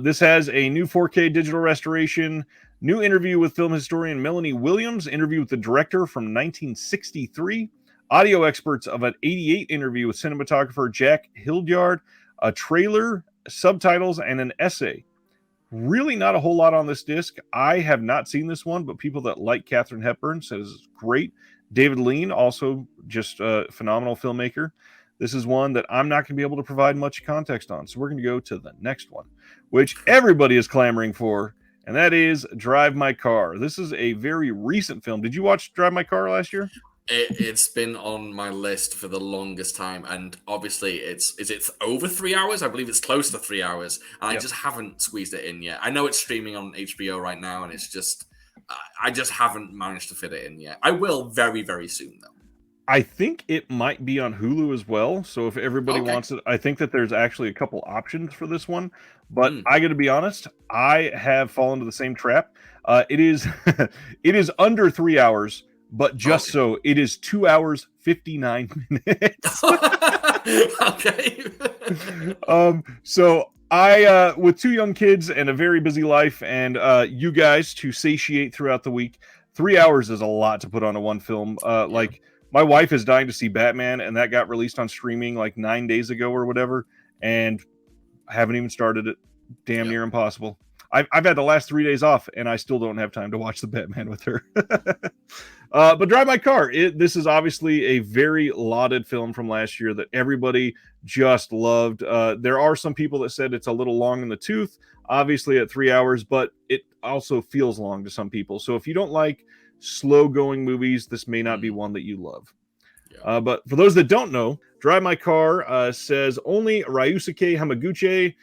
Speaker 1: This has a new 4K digital restoration, new interview with film historian Melanie Williams, interview with the director from 1963, audio experts of an 88 interview with cinematographer Jack Hildyard, a trailer, subtitles, and an essay. Really not a whole lot on this disc. I have not seen this one, but people that like Katharine Hepburn says it's great. David Lean, also just a phenomenal filmmaker. This is one that I'm not going to be able to provide much context on. So we're going to go to the next one, which everybody is clamoring for, and that is Drive My Car. This is a very recent film. Did you watch Drive My Car last year?
Speaker 2: It's been on my list for the longest time, and obviously is it over 3 hours? I believe it's close to 3 hours, and I just haven't squeezed it in yet. I know it's streaming on HBO right now, and it's just I just haven't managed to fit it in yet. I will very, very soon, though.
Speaker 1: I think it might be on Hulu as well, so if everybody wants it, I think that there's actually a couple options for this one, but I got to be honest, I have fallen to the same trap. It is it is under 3 hours, but just so it is 2 hours 59 minutes.
Speaker 2: Okay.
Speaker 1: So I with 2 young kids and a very busy life, and you guys to satiate throughout the week, 3 hours is a lot to put on a one film. Like my wife is dying to see Batman, and that got released on streaming like 9 days ago or whatever, and I haven't even started it. Damn near impossible. I've had the last 3 days off, and I still don't have time to watch the Batman with her. But Drive My Car, this is obviously a very lauded film from last year that everybody just loved. There are some people that said it's a little long in the tooth, obviously at 3 hours, but it also feels long to some people. So if you don't like slow-going movies, this may not be one that you love. But for those that don't know, Drive My Car says only Ryusuke Hamaguchi,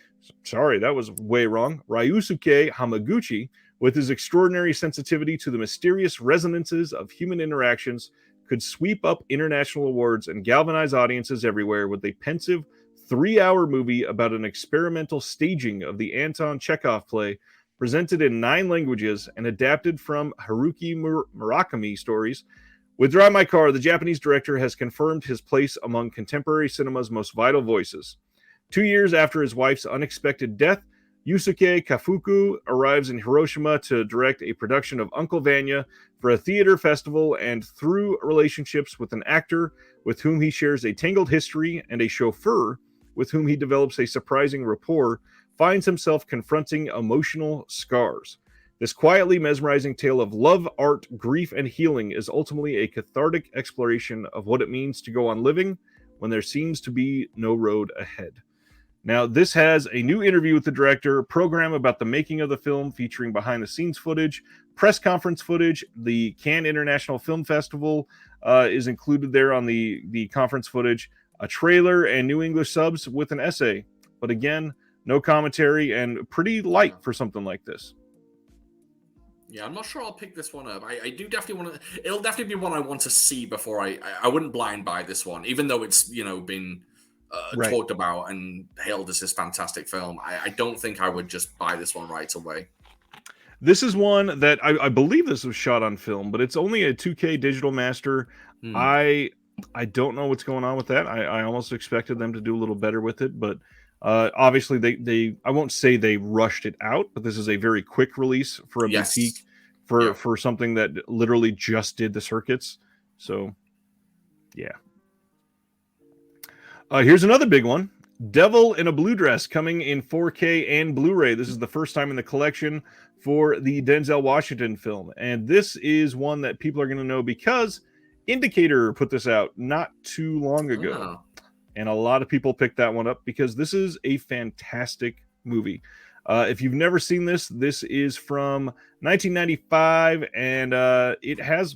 Speaker 1: sorry, that was way wrong, Ryusuke Hamaguchi, with his extraordinary sensitivity to the mysterious resonances of human interactions, could sweep up international awards and galvanize audiences everywhere with a pensive, 3-hour movie about an experimental staging of the Anton Chekhov play, presented in 9 languages and adapted from Haruki Murakami stories. With Drive My Car, the Japanese director has confirmed his place among contemporary cinema's most vital voices. 2 years after his wife's unexpected death, Yusuke Kafuku arrives in Hiroshima to direct a production of Uncle Vanya for a theater festival, and through relationships with an actor with whom he shares a tangled history and a chauffeur with whom he develops a surprising rapport, finds himself confronting emotional scars. This quietly mesmerizing tale of love, art, grief, and healing is ultimately a cathartic exploration of what it means to go on living when there seems to be no road ahead. Now, this has a new interview with the director, program about the making of the film featuring behind-the-scenes footage, press conference footage. The Cannes International Film Festival is included there on the conference footage, a trailer, and new English subs with an essay. But again, no commentary and pretty light for something like this.
Speaker 2: Yeah, I'm not sure I'll pick this one up. I do definitely want to. It'll definitely be one I want to see before I wouldn't blind buy this one, even though it's been
Speaker 1: Right.
Speaker 2: talked about and hailed as this fantastic film. I don't think I would just buy this one right away.
Speaker 1: This is one that I believe this was shot on film, but it's only a 2K digital master. I don't know what's going on with that. I almost expected them to do a little better with it, but obviously they I won't say they rushed it out, but this is a very quick release for a boutique for something that literally just did the circuits. So yeah. Here's another big one. Devil in a Blue Dress coming in 4K and Blu-ray. This is the first time in the collection for the Denzel Washington film. And this is one that people are going to know because Indicator put this out not too long ago. And a lot of people picked that one up because this is a fantastic movie. If you've never seen this, this is from 1995, and it has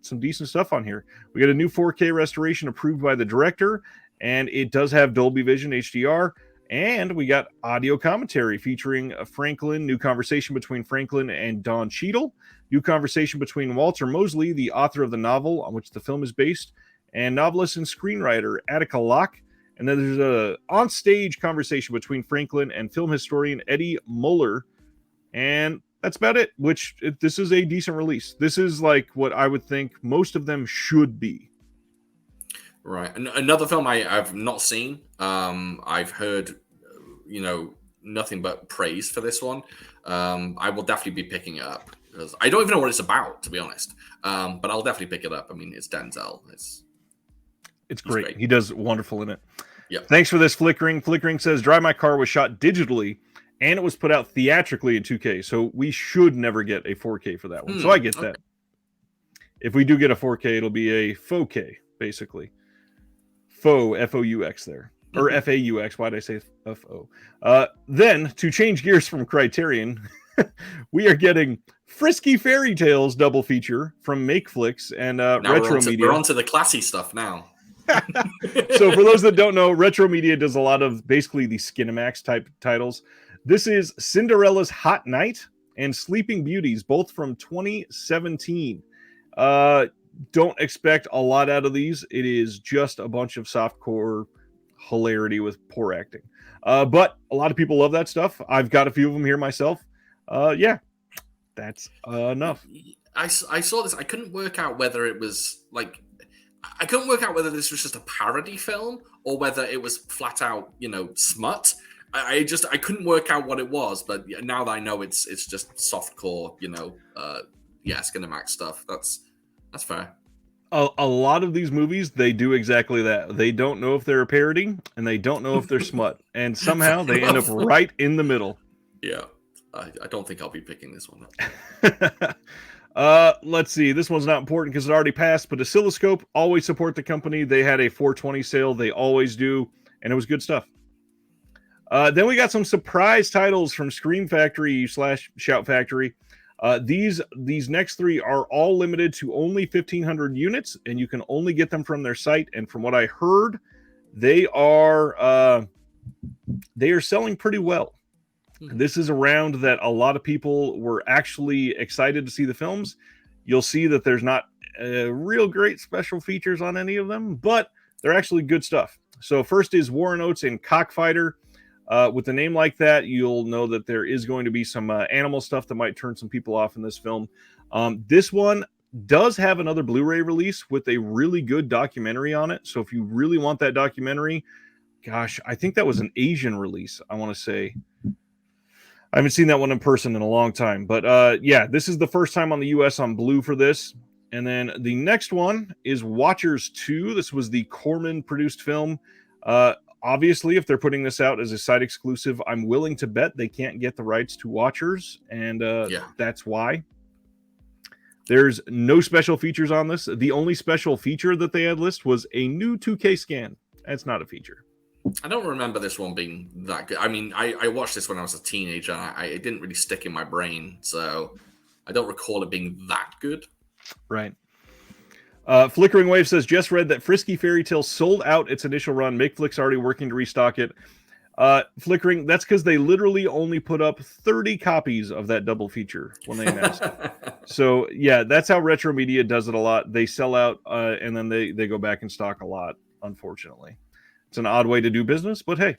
Speaker 1: some decent stuff on here. We got a new 4K restoration approved by the director, and it does have Dolby Vision HDR, and we got audio commentary featuring Franklin, new conversation between Franklin and Don Cheadle, new conversation between Walter Mosley, the author of the novel on which the film is based, and novelist and screenwriter Attica Locke. And then there's a on-stage conversation between Franklin and film historian Eddie Muller. And that's about it, this is a decent release. This is like what I would think most of them should be.
Speaker 2: Right. Another film I've not seen. I've heard, nothing but praise for this one. I will definitely be picking it up because I don't even know what it's about, to be honest. But I'll definitely pick it up. I mean, it's Denzel.
Speaker 1: It's great. He does wonderful in it.
Speaker 2: Yeah.
Speaker 1: Thanks for this, Flickering. Flickering says, Drive My Car was shot digitally and it was put out theatrically in 2K. So we should never get a 4K for that one. So I get that. If we do get a 4K, it'll be a faux K, basically. Faux, F-O-U-X there. Or F-A-U-X. Why did I say F-O? Then, to change gears from Criterion, we are getting Frisky Fairy Tales double feature from MakeFlix and Retro Media.
Speaker 2: We're on to the classy stuff now.
Speaker 1: So for those that don't know, Retro Media does a lot of basically the Skinamax type titles. This is Cinderella's Hot Night and Sleeping Beauties, both from 2017. Don't expect a lot out of these. It is just a bunch of softcore hilarity with poor acting. But a lot of people love that stuff. I've got a few of them here myself. Yeah, that's enough.
Speaker 2: I saw this. I couldn't work out whether it was like... I couldn't work out whether this was just a parody film or whether it was flat out, smut. I couldn't work out what it was, but now that I know it's just softcore, Skinamax stuff. That's fair.
Speaker 1: A lot of these movies, they do exactly that. They don't know if they're a parody, and they don't know if they're smut, and somehow they end up right in the middle.
Speaker 2: Yeah, I don't think I'll be picking this one up.
Speaker 1: Let's see. This one's not important because it already passed, but Oscilloscope, always support the company. They had a 420 sale. They always do, and it was good stuff. Then we got some surprise titles from Scream Factory / Shout Factory. These next three are all limited to only 1,500 units, and you can only get them from their site. And from what I heard, they are selling pretty well. This is a round that a lot of people were actually excited to see the films. You'll see that there's not real great special features on any of them, but they're actually good stuff. So first is Warren Oates in Cockfighter. With a name like that, you'll know that there is going to be some animal stuff that might turn some people off in this film. This one does have another Blu-ray release with a really good documentary on it. So if you really want that documentary, gosh, I think that was an Asian release, I want to say. I haven't seen that one in person in a long time. But yeah, this is the first time on the US on Blue for this. And then the next one is Watchers 2. This was the Corman-produced film. Obviously, if they're putting this out as a site exclusive, I'm willing to bet they can't get the rights to Watchers. And that's why. There's no special features on this. The only special feature that they had listed was a new 2K scan. That's not a feature.
Speaker 2: I don't remember this one being that good. I mean, I watched this when I was a teenager. It didn't really stick in my brain, so I don't recall it being that good.
Speaker 1: Right. Flickering Wave says, just read that Frisky Fairy Tale sold out its initial run. MakeFlix already working to restock it. Flickering, that's because they literally only put up 30 copies of that double feature when they announced it. So, yeah, that's how Retro Media does it a lot. They sell out, and then they go back in stock a lot, unfortunately. It's an odd way to do business, but hey.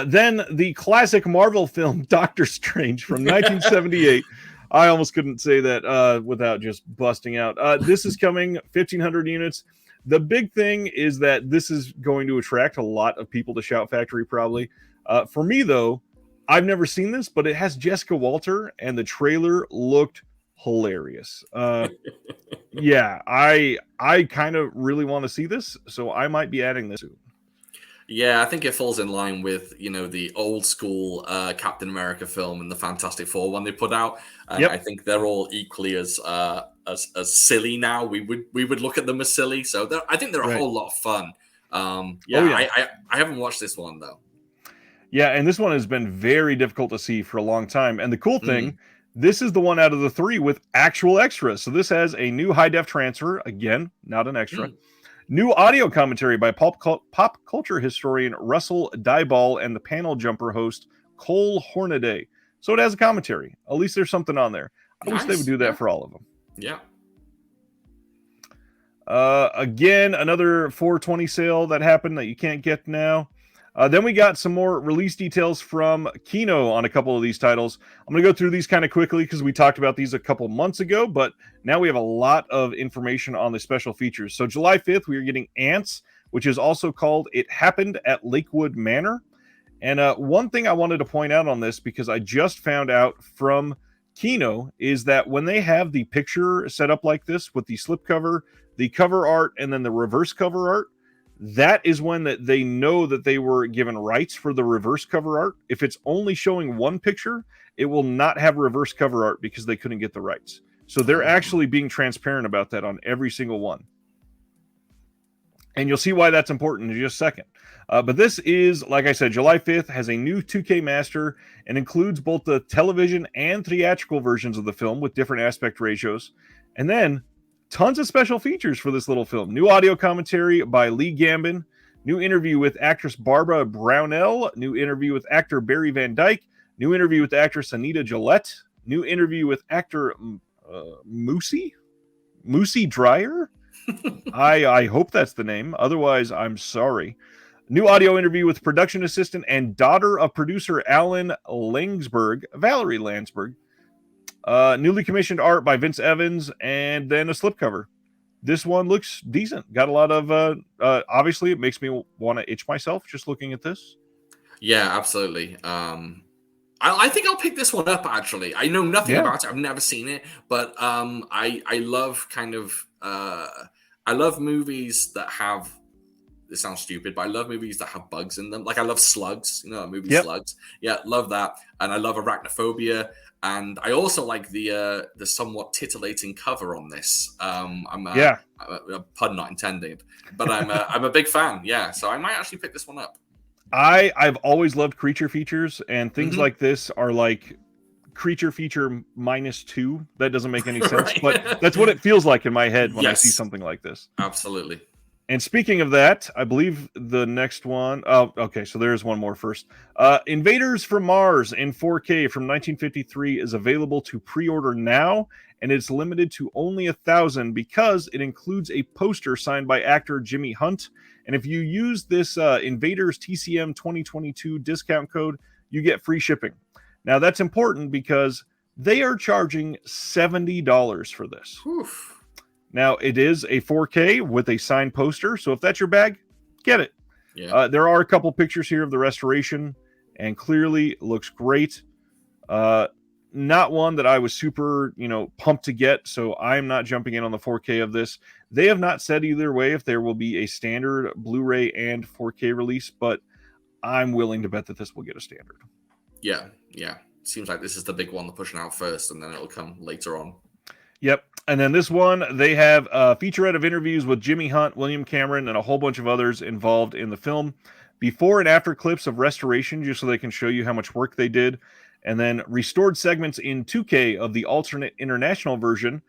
Speaker 1: Then the classic Marvel film, Doctor Strange from 1978. I almost couldn't say that without just busting out. This is coming, 1,500 units. The big thing is that this is going to attract a lot of people to Shout Factory, probably. For me, though, I've never seen this, but it has Jessica Walter, and the trailer looked hilarious. Yeah, I kind of really want to see this, so I might be adding this soon.
Speaker 2: Yeah, I think it falls in line with, the old school Captain America film and the Fantastic Four one they put out. And I think they're all equally as silly now. We would look at them as silly. So I think they're a whole lot of fun. I haven't watched this one, though.
Speaker 1: Yeah, and this one has been very difficult to see for a long time. And the cool thing, this is the one out of the three with actual extras. So this has a new high-def transfer. Again, not an extra. New audio commentary by pop culture historian Russell Dyball and the panel jumper host Cole Hornaday. So it has a commentary. At least there's something on there. I wish they would do that for all of them.
Speaker 2: Yeah.
Speaker 1: Again, another 420 sale that happened that you can't get now. Then we got some more release details from Kino on a couple of these titles. I'm going to go through these kind of quickly because we talked about these a couple months ago, but now we have a lot of information on the special features. So July 5th, we are getting Ants, which is also called It Happened at Lakewood Manor. And one thing I wanted to point out on this, because I just found out from Kino, is that when they have the picture set up like this with the slipcover, the cover art, and then the reverse cover art, that is when that they know that they were given rights for the reverse cover art. If it's only showing one picture, it will not have reverse cover art because they couldn't get the rights. So they're actually being transparent about that on every single one. And you'll see why that's important in just a second. But this is, like I said, July 5th, has a new 2K master and includes both the television and theatrical versions of the film with different aspect ratios. And then tons of special features for this little film. New audio commentary by Lee Gambin. New interview with actress Barbara Brownell. New interview with actor Barry Van Dyke. New interview with actress Anita Gillette. New interview with actor Moosey Dryer. I hope that's the name. Otherwise, I'm sorry. New audio interview with production assistant and daughter of producer Alan Langsberg, Valerie Landsberg. Newly commissioned art by Vince Evans, and then a slipcover. This one looks decent. Got a lot of, obviously, it makes me want to itch myself just looking at this.
Speaker 2: Yeah, absolutely. I think I'll pick this one up, actually. I know nothing about it. I've never seen it, but I love I love movies that have, this sounds stupid, but I love movies that have bugs in them. Like I love Slugs, Slugs. Yeah, love that. And I love Arachnophobia. And I also like the somewhat titillating cover on this. Pun not intended, but I'm a big fan. Yeah, so I might actually pick this one up.
Speaker 1: I've always loved creature features, and things like this are like creature feature -2. That doesn't make any sense, right? But that's what it feels like in my head when I see something like this.
Speaker 2: Absolutely.
Speaker 1: And speaking of that, I believe the next one... Oh, okay, so there's one more first. Invaders from Mars in 4K from 1953 is available to pre-order now, and it's limited to only 1,000 because it includes a poster signed by actor Jimmy Hunt And if you use this Invaders TCM 2022 discount code, you get free shipping. Now, that's important because they are charging $70 for this.
Speaker 2: Oof.
Speaker 1: Now, it is a 4K with a signed poster, so if that's your bag, get it.
Speaker 2: Yeah.
Speaker 1: There are a couple pictures here of the restoration, and clearly looks great. Not one that I was super, pumped to get, so I'm not jumping in on the 4K of this. They have not said either way if there will be a standard Blu-ray and 4K release, but I'm willing to bet that this will get a standard.
Speaker 2: Yeah. Seems like this is the big one they're pushing out first, and then it'll come later on.
Speaker 1: Yep. And then this one, they have a featurette of interviews with Jimmy Hunt, William Cameron, and a whole bunch of others involved in the film. Before and after clips of restoration, just so they can show you how much work they did. And then restored segments in 2K of the alternate international version.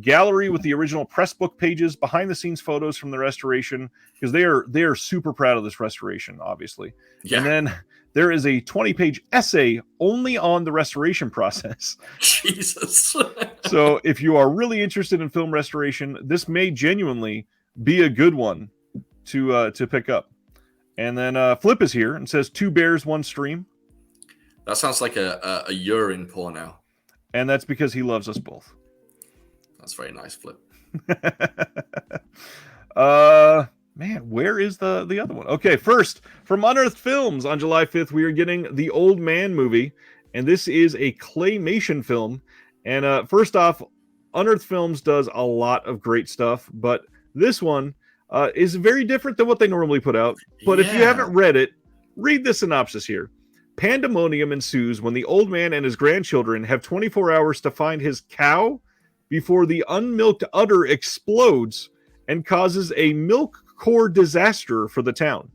Speaker 1: Gallery with the original press book pages, behind the scenes photos from the restoration, because they are super proud of this restoration, obviously.
Speaker 2: Yeah.
Speaker 1: And then there is a 20-page essay only on the restoration process.
Speaker 2: Jesus.
Speaker 1: So if you are really interested in film restoration, this may genuinely be a good one to pick up. And then Flip is here and says 2 bears, 1 stream.
Speaker 2: That sounds like a urine porno.
Speaker 1: And that's because he loves us both.
Speaker 2: That's very nice, Flip.
Speaker 1: Man, where is the other one? Okay, first, from Unearthed Films on July 5th, we are getting The Old Man movie. And this is a claymation film. And first off, Unearthed Films does a lot of great stuff, but this one is very different than what they normally put out. But if you haven't read it, read the synopsis here. Pandemonium ensues when the old man and his grandchildren have 24 hours to find his cow before the unmilked udder explodes and causes a milk core disaster for the town.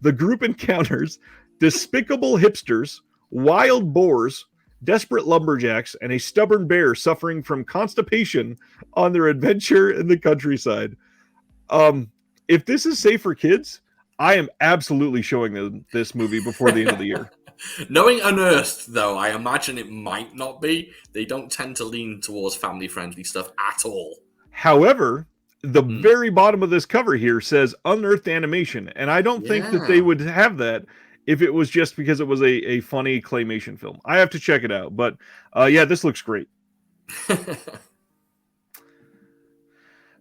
Speaker 1: The group encounters despicable hipsters, wild boars, desperate lumberjacks, and a stubborn bear suffering from constipation on their adventure in the countryside. If this is safe for kids, I am absolutely showing them this movie before the end of the year.
Speaker 2: Knowing Unearthed, though, I imagine it might not be. They don't tend to lean towards family-friendly stuff at all.
Speaker 1: However, the very bottom of this cover here says Unearthed Animation, and I don't think that they would have that if it was just because it was a funny claymation film. I have to check it out, but yeah, this looks great.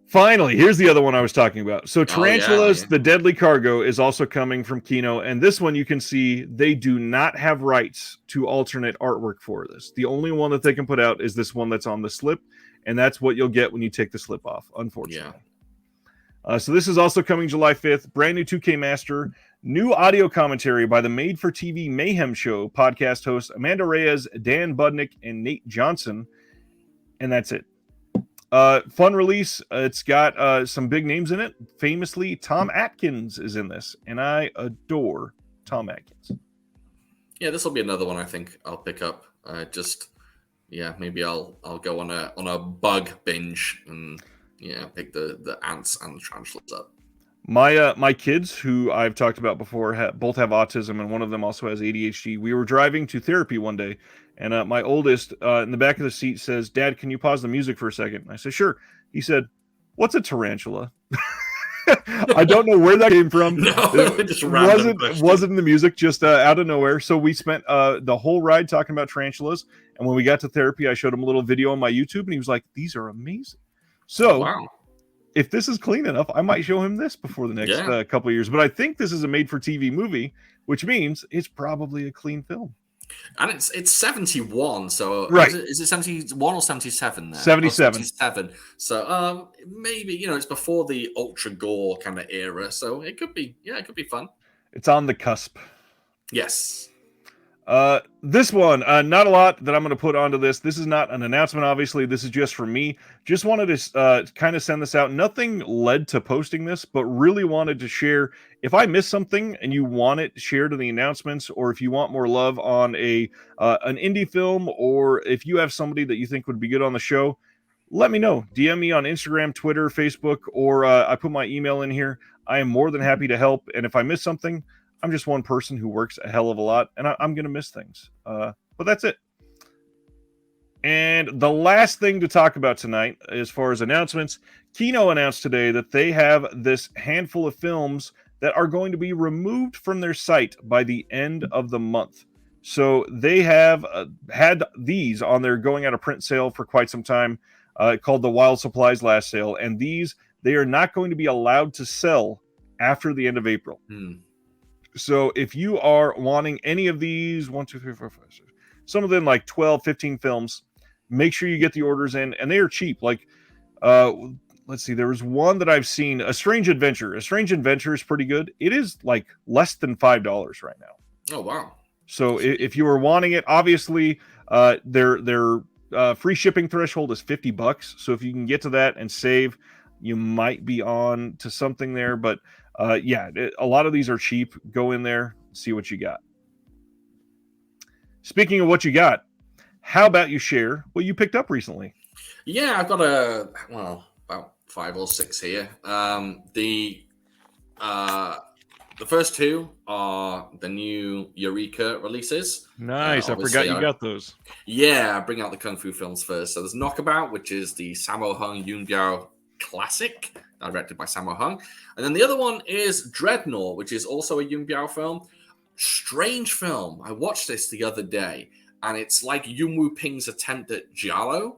Speaker 1: Finally, here's the other one I was talking about. So Tarantulas, The Deadly Cargo is also coming from Kino, and this one you can see they do not have rights to alternate artwork for this. The only one that they can put out is this one that's on the slip, and that's what you'll get when you take the slip off, unfortunately. Yeah. So this is also coming July 5th. Brand new 2K Master. New audio commentary by the Made for TV Mayhem Show podcast hosts Amanda Reyes, Dan Budnick, and Nate Johnson. And that's it. Fun release. It's got some big names in it. Famously, Tom Atkins is in this, and I adore Tom Atkins.
Speaker 2: Yeah, this will be another one I think I'll pick up. Maybe I'll go on a bug binge and pick the ants and the tarantulas up.
Speaker 1: My kids, who I've talked about before, both have autism, and one of them also has ADHD. We were driving to therapy one day, and my oldest in the back of the seat says, "Dad, can you pause the music for a second?" I said, "Sure." He said, "What's a tarantula?" I don't know where that came from.
Speaker 2: No, it just
Speaker 1: wasn't in the music, just out of nowhere. So we spent the whole ride talking about tarantulas, and when we got to therapy, I showed him a little video on my YouTube, and he was like, "These are amazing." So.
Speaker 2: Wow.
Speaker 1: If this is clean enough, I might show him this before the next couple of years. But I think this is a made-for-TV movie, which means it's probably a clean film.
Speaker 2: And it's 71, so
Speaker 1: right.
Speaker 2: Is it 71 or 77 there?
Speaker 1: 77.
Speaker 2: 77. So maybe, it's before the ultra gore kind of era, so it could be fun.
Speaker 1: It's on the cusp.
Speaker 2: Yes.
Speaker 1: This one, not a lot that I'm going to put onto this. This is not an announcement, obviously. This is just for me. Just wanted to kind of send this out. Nothing led to posting this, but really wanted to share. If I miss something and you want it shared in the announcements, or if you want more love on an indie film, or if you have somebody that you think would be good on the show, let me know. DM me on Instagram, Twitter, Facebook, or I put my email in here. I am more than happy to help. And if I miss something, I'm just one person who works a hell of a lot, and I'm going to miss things. But that's it. And the last thing to talk about tonight, as far as announcements, Kino announced today that they have this handful of films that are going to be removed from their site by the end of the month. So they have had these on their going out of print sale for quite some time, called the Wild Supplies Last Sale. And these, they are not going to be allowed to sell after the end of April. So if you are wanting any of these, 1, 2, 3, 4, 5, 6, some of them like 12, 15 films, make sure you get the orders in, and they are cheap. Like, let's see, there was one that I've seen, A Strange Adventure. A Strange Adventure is pretty good. It is like less than $5 right now.
Speaker 2: Oh, wow.
Speaker 1: So if you were wanting it, obviously, their free shipping threshold is $50. So if you can get to that and save, you might be on to something there. But yeah, a lot of these are cheap. Go in there, see what you got. Speaking of what you got, how about you share what you picked up recently?
Speaker 2: Yeah, I've got about 5 or 6 here. The first 2 are the new Eureka releases.
Speaker 1: Nice. I forgot you got those.
Speaker 2: Yeah, bring out the Kung Fu films first. So there's Knockabout, which is the Sammo Hung Yuen Biao classic, directed by Sammo Hung. And then the other one is Dreadnought, which is also a Yuen Biao film. Strange film. I watched this the other day, and it's like Yuen Wu Ping's attempt at giallo.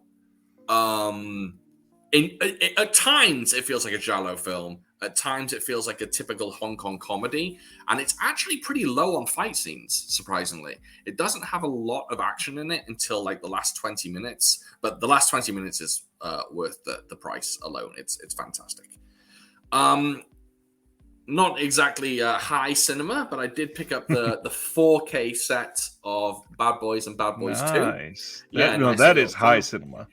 Speaker 2: At times, it feels like a giallo film. At times, it feels like a typical Hong Kong comedy, and it's actually pretty low on fight scenes, surprisingly. It doesn't have a lot of action in it until like the last 20 minutes, but the last 20 minutes is worth the price alone. It's fantastic. Not exactly high cinema, but I did pick up the 4K set of Bad Boys and Bad Boys 2.
Speaker 1: Nice. That is high cinema.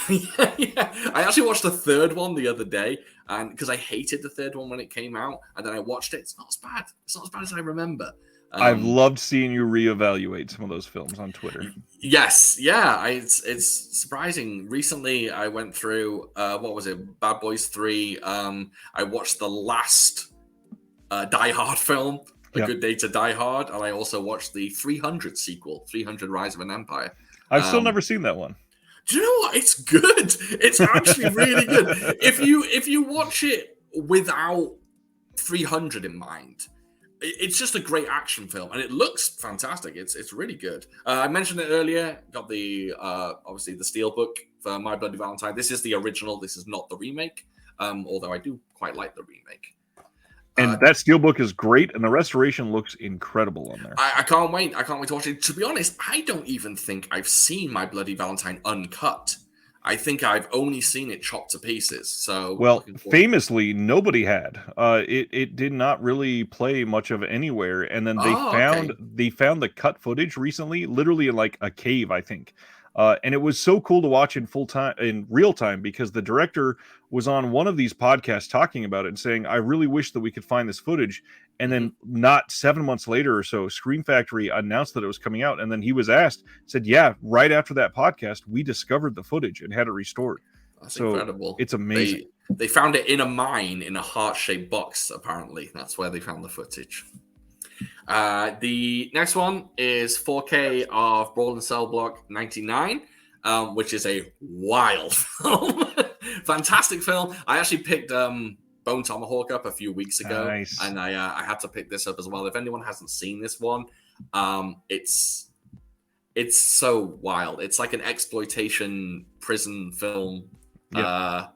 Speaker 2: Yeah. I actually watched the third one the other day, and because I hated the third one when it came out, and then I watched it. It's not as bad. It's not as bad as I remember.
Speaker 1: I've loved seeing you reevaluate some of those films on Twitter.
Speaker 2: Yes, yeah, it's surprising. Recently, I went through what was it, Bad Boys 3. I watched the last Die Hard film, A Good Day to Die Hard, and I also watched the 300 sequel, 300 Rise of an Empire.
Speaker 1: I've still never seen that one.
Speaker 2: Do you know what? It's good. It's actually really good. If you watch it without 300 in mind, it's just a great action film, and it looks fantastic. It's really good. I mentioned it earlier. Got the obviously the Steelbook for My Bloody Valentine. This is the original. This is not the remake. Although I do quite like the remake.
Speaker 1: And that Steelbook is great, and the restoration looks incredible on there.
Speaker 2: I can't wait. I can't wait to watch it. To be honest, I don't even think I've seen My Bloody Valentine uncut. I think I've only seen it chopped to pieces. So,
Speaker 1: well, famously, nobody had. It did not really play much of anywhere, and then they found the cut footage recently, literally in like a cave, I think. And it was so cool to watch in real time, because the director was on one of these podcasts talking about it and saying, I really wish that we could find this footage. And then not 7 months later or so, Scream Factory announced that it was coming out. And then he was asked, said, yeah, right after that podcast, we discovered the footage and had it restored.
Speaker 2: That's incredible.
Speaker 1: It's amazing.
Speaker 2: They found it in a mine in a heart-shaped box, apparently. That's where they found the footage. The next one is 4K of Brawl in Cell Block 99, which is a wild film. Fantastic film. I actually picked Bone Tomahawk up a few weeks ago, and I had to pick this up as well. If anyone hasn't seen this one, it's so wild. It's like an exploitation prison film. Yeah,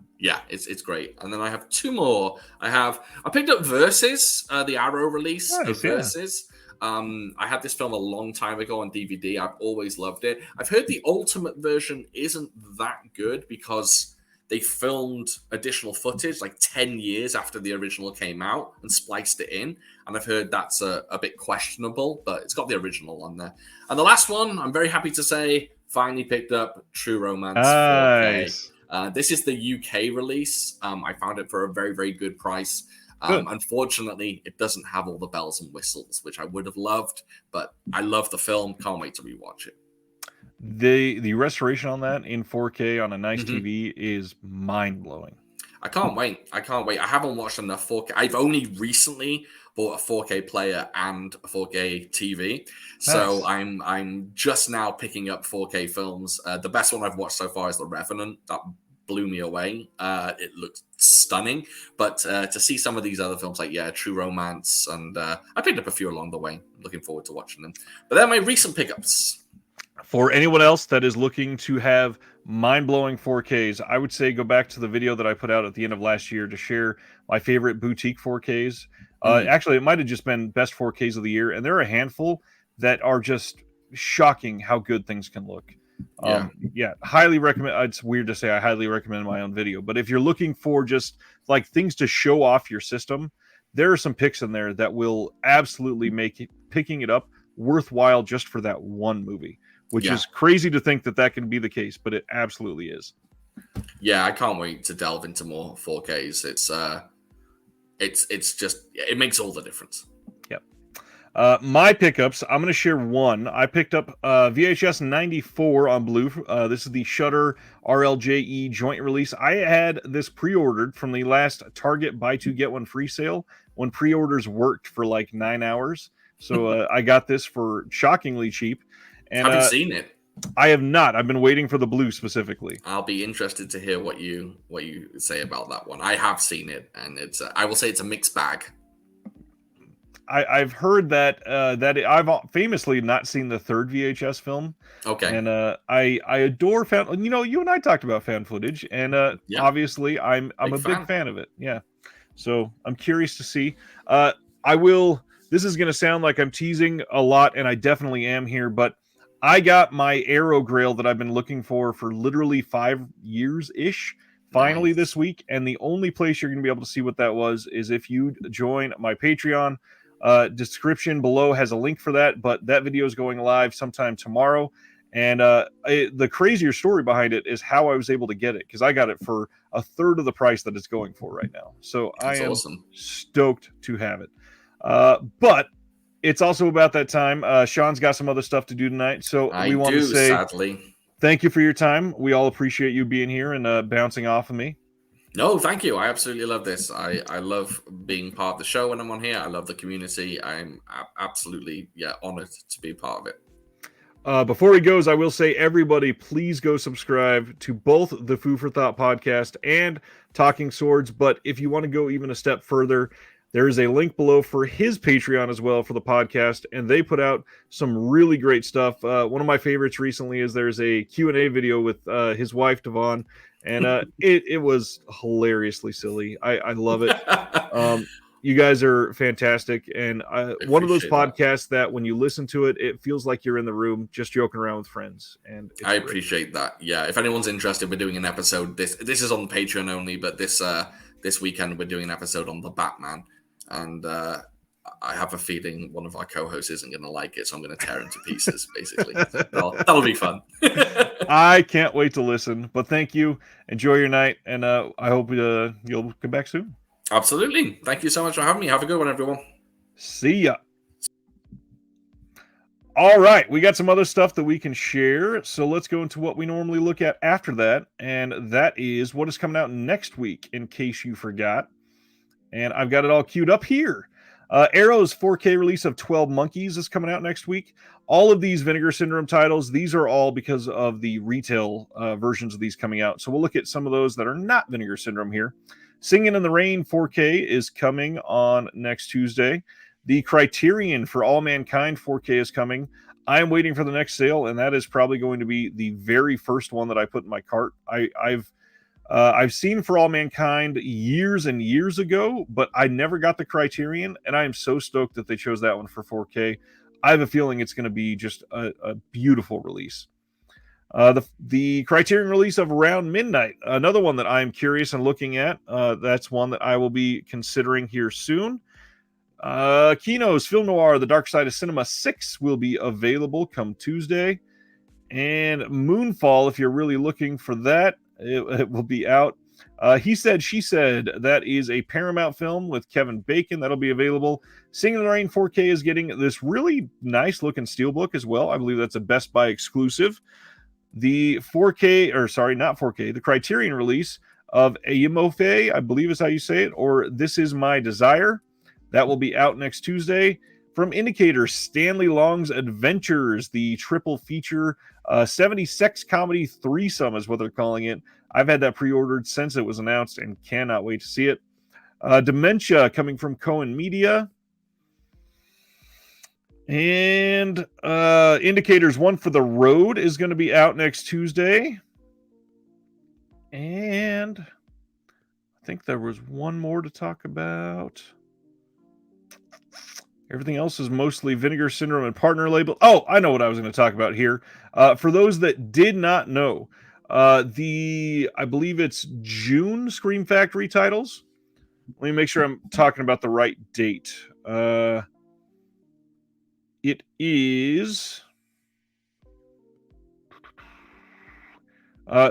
Speaker 2: it's great. And then I have 2 more. I picked up Versus, the Arrow release of Versus. I had this film a long time ago on DVD. I've always loved it. I've heard the ultimate version isn't that good because they filmed additional footage like 10 years after the original came out and spliced it in. And I've heard that's a bit questionable, but it's got the original on there. And the last one, I'm very happy to say, finally picked up True Romance 4K. This is the UK release. I found it for a very, very good price. Unfortunately, it doesn't have all the bells and whistles, which I would have loved, but I love the film. Can't wait to rewatch it.
Speaker 1: The restoration on that in 4K on a nice TV is mind-blowing.
Speaker 2: I can't wait. I can't wait. I haven't watched enough 4K. I've only recently bought a 4K player and a 4K TV, so
Speaker 1: Nice.
Speaker 2: I'm just now picking up 4K films. The best one I've watched so far is The Revenant. That blew me away. It looks stunning, but to see some of these other films like True Romance, and I picked up a few along the way. Looking forward to watching them. But they're my recent pickups.
Speaker 1: For anyone else that is looking to have mind-blowing 4Ks, I would say go back to the video that I put out at the end of last year to share my favorite boutique 4Ks. Actually, it might have just been best 4Ks of the year, and there are a handful that are just shocking how good things can look. Highly recommend. It's weird to say I highly recommend my own video, but if you're looking for just like things to show off your system, there are some picks in there that will absolutely make picking it up worthwhile just for that one movie, which is crazy to think that that can be the case, but it absolutely is.
Speaker 2: Yeah, I can't wait to delve into more 4Ks. It's just, it makes all the difference.
Speaker 1: Yep. My pickups, I'm going to share one. I picked up VHS 94 on Blue. This is the Shudder RLJE joint release. I had this pre-ordered from the last Target buy two get one free sale when pre-orders worked for like 9 hours. So I got this for shockingly cheap. And
Speaker 2: haven't seen it.
Speaker 1: I have not. I've been waiting for the blue specifically.
Speaker 2: I'll be interested to hear what you say about that one. I have seen it, and it's I will say it's a mixed bag.
Speaker 1: I've heard that I've famously not seen the third VHS film.
Speaker 2: Okay.
Speaker 1: And I adore found. You know, you and I talked about fan footage, and obviously I'm a big fan of it. Yeah. So I'm curious to see. I will. This is going to sound like I'm teasing a lot, and I definitely am here, but I got my Arrow Grail that I've been looking for literally 5 years-ish finally this week, and the only place you're going to be able to see what that was is if you join my Patreon. Description below has a link for that, but that video is going live sometime tomorrow, and the crazier story behind it is how I was able to get it, because I got it for a third of the price that it's going for right now. So
Speaker 2: That's
Speaker 1: I am
Speaker 2: awesome.
Speaker 1: Stoked to have it. But it's also about that time. Sean's got some other stuff to do tonight, so we want to say
Speaker 2: sadly,
Speaker 1: thank you for your time. We all appreciate you being here and bouncing off of me.
Speaker 2: No, thank you. I absolutely love this. I love being part of the show when I'm on here. I love the community. I'm absolutely honored to be part of it.
Speaker 1: Before he goes, I will say, everybody, please go subscribe to both the Food for Thought podcast and Talking Swords. But if you want to go even a step further, there is a link below for his Patreon as well for the podcast, and they put out some really great stuff. One of my favorites recently is there's a Q&A video with his wife, Devon, and it was hilariously silly. I love it. You guys are fantastic, and one of those podcasts that when you listen to it, it feels like you're in the room just joking around with friends. And
Speaker 2: I appreciate that. Yeah, if anyone's interested, we're doing an episode. This is on Patreon only, but this weekend we're doing an episode on the Batman, and I have a feeling one of our co-hosts isn't going to like it, so I'm going to tear into pieces. Basically, that'll be fun.
Speaker 1: I can't wait to listen. But thank you. Enjoy your night, and I hope you'll come back soon.
Speaker 2: Absolutely. Thank you so much for having me. Have a good one, everyone.
Speaker 1: See ya. All right, we got some other stuff that we can share, so let's go into what we normally look at after that, and that is what is coming out next week, in case you forgot. And I've got it all queued up here. Arrow's 4K release of 12 Monkeys is coming out next week. All of these Vinegar Syndrome titles, these are all because of the retail versions of these coming out. So we'll look at some of those that are not Vinegar Syndrome here. Singing in the Rain 4K is coming on next Tuesday. The Criterion for All Mankind 4K is coming. I am waiting for the next sale, and that is probably going to be the very first one that I put in my cart. I've seen For All Mankind years and years ago, but I never got the Criterion, and I am so stoked that they chose that one for 4K. I have a feeling it's going to be just a beautiful release. The Criterion release of Around Midnight, another one that I'm curious and looking at. That's one that I will be considering here soon. Kino's Film Noir, The Dark Side of Cinema 6 will be available come Tuesday. And Moonfall, if you're really looking for that, it will be out. He Said, She Said, that is a Paramount film with Kevin Bacon. That'll be available. Singing in the Rain 4K is getting this really nice looking steelbook as well. I believe that's a Best Buy exclusive. The 4K, or sorry, not 4K, the Criterion release of Ayamofe, I believe is how you say it, or This Is My Desire. That will be out next Tuesday. From Indicator, Stanley Long's Adventures, the triple feature 70s sex comedy threesome is what they're calling it. I've had that pre-ordered since it was announced and cannot wait to see it. Dementia, coming from Cohen Media. And Indicators, One for the Road is going to be out next Tuesday. And I think there was one more to talk about. Everything else is mostly Vinegar Syndrome and partner label. Oh, I know what I was going to talk about here. For those that did not know, I believe it's June Scream Factory titles. Let me make sure I'm talking about the right date. It is...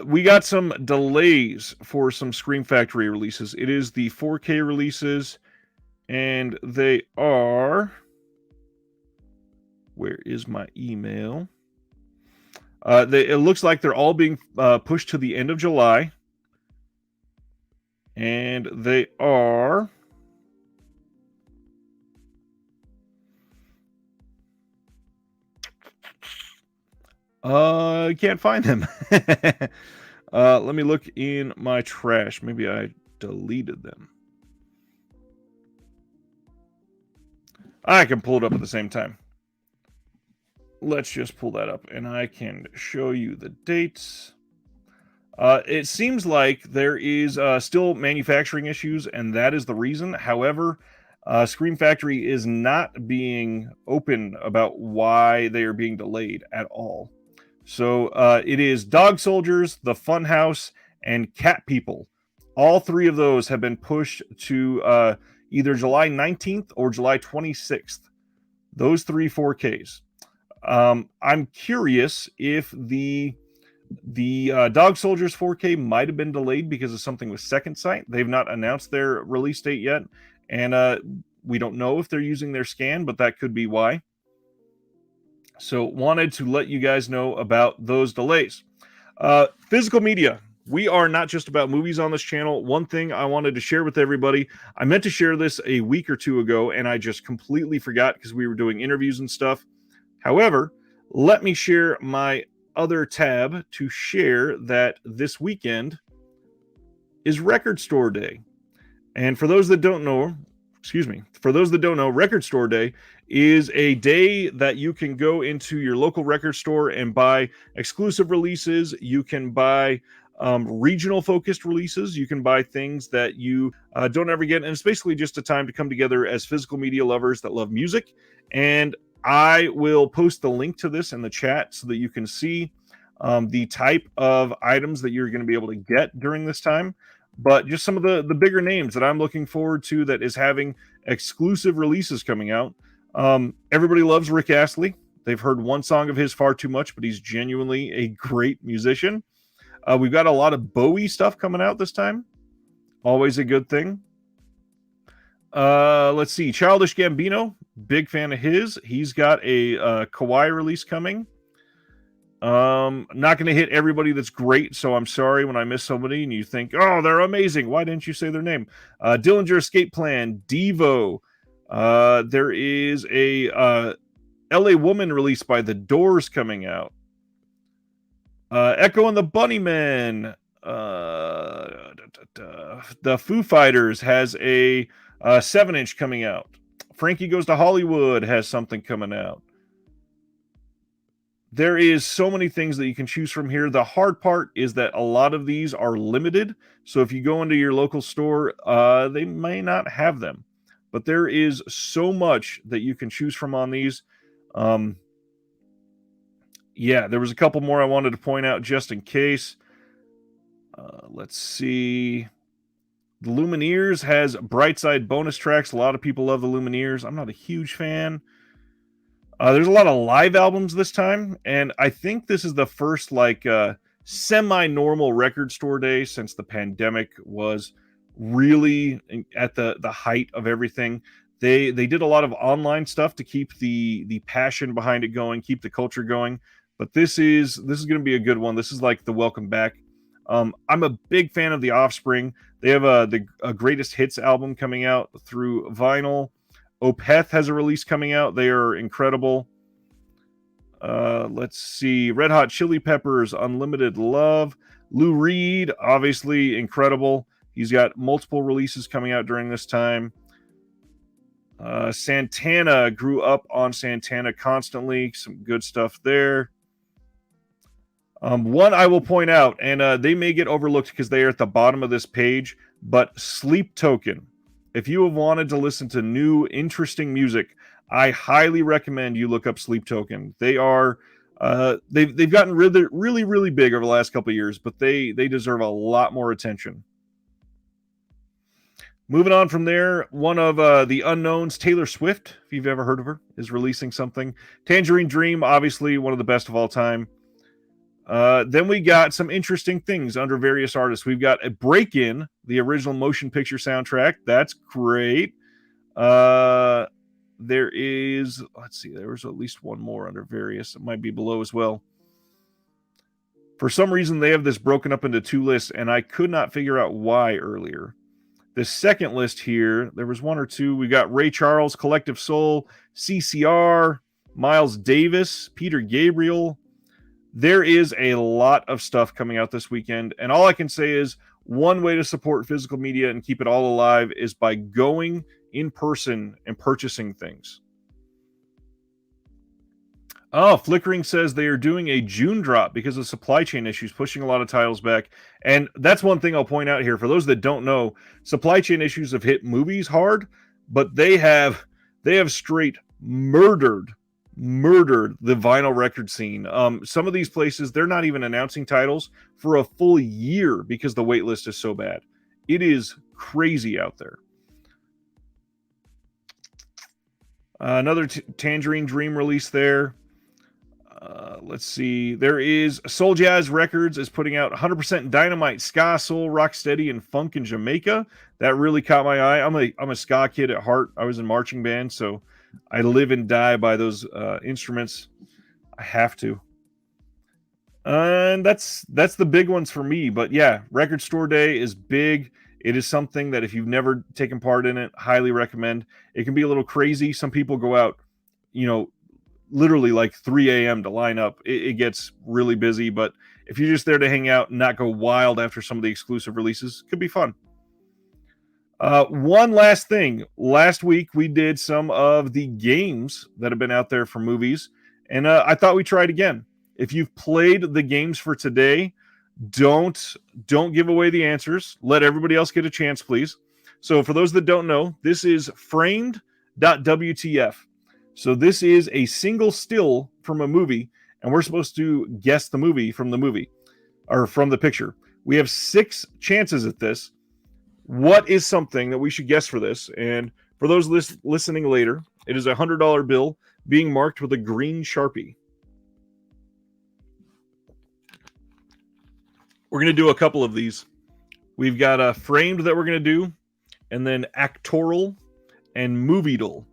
Speaker 1: we got some delays for some Scream Factory releases. It is the 4K releases, and they are... Where is my email? It looks like they're all being pushed to the end of July. And they are... I can't find them. Let me look in my trash. Maybe I deleted them. I can pull it up at the same time. Let's just pull that up, and I can show you the dates. It seems like there is still manufacturing issues, and that is the reason. However, Scream Factory is not being open about why they are being delayed at all. So it is Dog Soldiers, The Funhouse, and Cat People. All three of those have been pushed to either July 19th or July 26th. Those three 4Ks. I'm curious if the Dog Soldiers 4K might have been delayed because of something with Second Sight. They've not announced their release date yet, and we don't know if they're using their scan, but that could be why. So wanted to let you guys know about those delays. Physical media. We are not just about movies on this channel. One thing I wanted to share with everybody, I meant to share this a week or two ago, and I just completely forgot because we were doing interviews and stuff. However, let me share my other tab to share that this weekend is Record Store Day. And for those that don't know, Record Store Day is a day that you can go into your local record store and buy exclusive releases. You can buy regional focused releases. You can buy things that you don't ever get. And it's basically just a time to come together as physical media lovers that love music. And I will post the link to this in the chat so that you can see the type of items that you're going to be able to get during this time. But just some of the bigger names that I'm looking forward to that is having exclusive releases coming out. Everybody loves Rick Astley. They've heard one song of his far too much, but he's genuinely a great musician. We've got a lot of Bowie stuff coming out this time. Always a good thing. Let's see. Childish Gambino, big fan of his. He's got a Kawhi release coming. Not going to hit everybody that's great, so I'm sorry when I miss somebody and you think, oh, they're amazing. Why didn't you say their name? Dillinger Escape Plan, Devo. There is a LA Woman released by The Doors coming out. Echo and the Bunnymen. The Foo Fighters has a 7-inch coming out. Frankie Goes to Hollywood has something coming out. There is so many things that you can choose from here. The hard part is that a lot of these are limited. So if you go into your local store, they may not have them. But there is so much that you can choose from on these. Yeah, there was a couple more I wanted to point out just in case. Let's see. The Lumineers has Brightside bonus tracks. A lot of people love the Lumineers. I'm not a huge fan. There's a lot of live albums this time, and I think this is the first semi-normal Record Store Day since the pandemic was really at the height of everything. They did a lot of online stuff to keep the passion behind it going, keep the culture going. But this is going to be a good one. This is like the welcome back. I'm a big fan of The Offspring. They have the Greatest Hits album coming out through vinyl. Opeth has a release coming out. They are incredible. Let's see. Red Hot Chili Peppers, Unlimited Love. Lou Reed, obviously incredible. He's got multiple releases coming out during this time. Santana, grew up on Santana constantly. Some good stuff there. One I will point out, and they may get overlooked because they are at the bottom of this page, but Sleep Token. If you have wanted to listen to new, interesting music, I highly recommend you look up Sleep Token. They are they've gotten really big over the last couple of years, but they deserve a lot more attention. Moving on from there, one of the unknowns, Taylor Swift, if you've ever heard of her, is releasing something. Tangerine Dream, obviously one of the best of all time. Then we got some interesting things under various artists. We've got a Break-In, the original motion picture soundtrack. That's great. There is, let's see, there was at least one more under various. It might be below as well. For some reason, they have this broken up into two lists, and I could not figure out why earlier. The second list here, there was one or two. We got Ray Charles, Collective Soul, CCR, Miles Davis, Peter Gabriel. There is a lot of stuff coming out this weekend, and all I can say is one way to support physical media and keep it all alive is by going in person and purchasing things. Oh, Flickering says they are doing a June drop because of supply chain issues, pushing a lot of titles back. And that's one thing I'll point out here. For those that don't know, supply chain issues have hit movies hard, but they have straight murdered the vinyl record scene. Some of these places, they're not even announcing titles for a full year because the wait list is so bad. It is crazy out there. Another Tangerine Dream release there. Let's see. There is Soul Jazz Records is putting out 100% Dynamite, ska, soul, rocksteady, and funk in Jamaica. That really caught my eye. I'm a ska kid at heart. I was in marching band, so I live and die by those instruments. I have to. And that's the big ones for me. But yeah, Record Store Day is big. It is something that if you've never taken part in it, highly recommend. It can be a little crazy. Some people go out, literally like 3 a.m. to line up. It gets really busy, but if you're just there to hang out and not go wild after some of the exclusive releases, it could be fun. One last thing. Last week, we did some of the games that have been out there for movies, and I thought we'd try it again. If you've played the games for today, don't give away the answers. Let everybody else get a chance, please. So for those that don't know, this is framed.wtf. So this is a single still from a movie, and we're supposed to guess the movie from the movie, or from the picture. We have 6 chances at this. What is something that we should guess for this? And for those listening later, it is a $100 bill being marked with a green Sharpie. We're going to do a couple of these. We've got a framed that we're going to do, and then actoral and moviedle.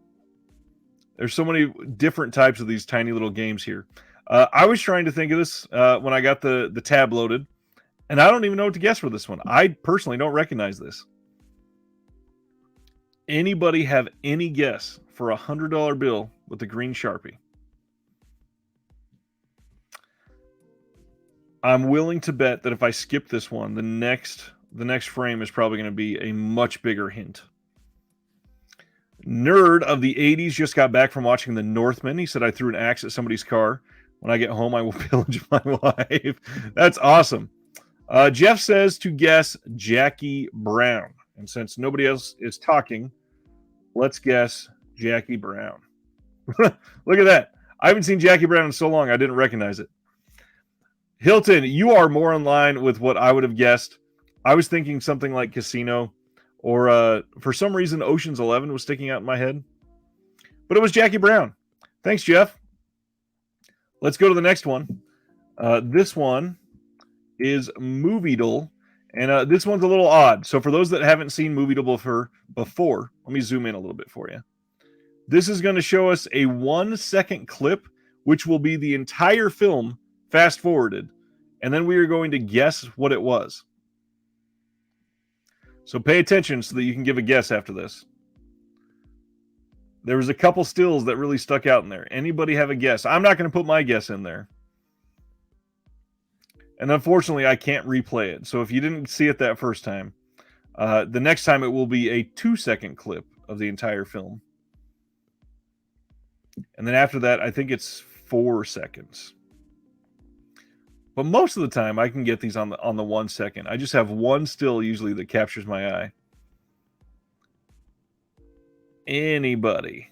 Speaker 1: There's so many different types of these tiny little games here. I was trying to think of this when I got the tab loaded, and I don't even know what to guess for this one. I personally don't recognize this. Anybody have any guess for a $100 bill with the green Sharpie? I'm willing to bet that if I skip this one, the next frame is probably going to be a much bigger hint. Nerd of the 80s just got back from watching The Northman. He said, I threw an axe at somebody's car. When I get home, I will pillage my wife. That's awesome. Jeff says to guess Jackie Brown. And since nobody else is talking, let's guess Jackie Brown. Look at that. I haven't seen Jackie Brown in so long, I didn't recognize it. Hilton, you are more in line with what I would have guessed. I was thinking something like Casino, or for some reason, Ocean's 11 was sticking out in my head. But it was Jackie Brown. Thanks, Jeff. Let's go to the next one. This one is Moviedle, and this one's a little odd. So for those that haven't seen Moviedle before, let me zoom in a little bit for you. This is going to show us a 1-second clip, which will be the entire film fast forwarded, and then we are going to guess what it was. So pay attention so that you can give a guess after this. There was a couple stills that really stuck out in there. Anybody have a guess? I'm not going to put my guess in there. And unfortunately, I can't replay it. So if you didn't see it that first time, the next time it will be a 2-second clip of the entire film. And then after that, I think it's 4 seconds. But most of the time, I can get these on the 1 second. I just have one still usually that captures my eye. Anybody?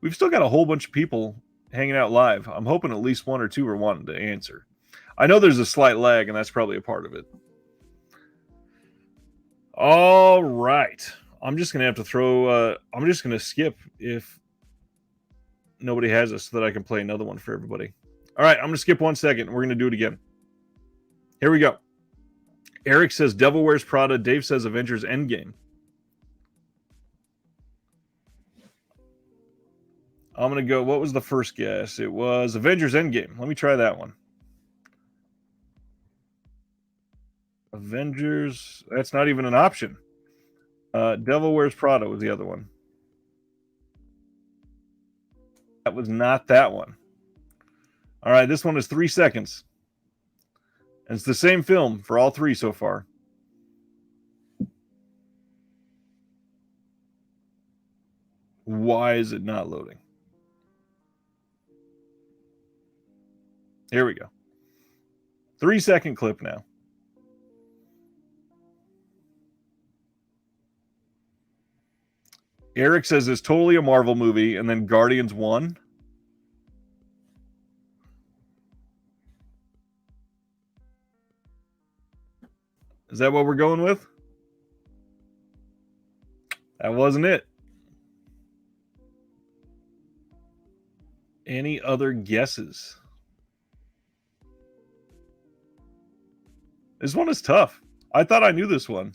Speaker 1: We've still got a whole bunch of people hanging out live. I'm hoping at least 1 or 2 are wanting to answer. I know there's a slight lag, and that's probably a part of it. All right. I'm just going to have to throw... I'm just going to skip if nobody has it so that I can play another one for everybody. All right, I'm going to skip 1 second. We're going to do it again. Here we go. Eric says Devil Wears Prada. Dave says Avengers Endgame. I'm going to go, what was the first guess? It was Avengers Endgame. Let me try that one. Avengers, that's not even an option. Devil Wears Prada was the other one. That was not that one. All right, this one is 3 seconds. And it's the same film for all 3 so far. Why is it not loading? Here we go. 3-second clip now. Eric says it's totally a Marvel movie, and then Guardians 1. Is that what we're going with? That wasn't it. Any other guesses? This one is tough. I thought I knew this one.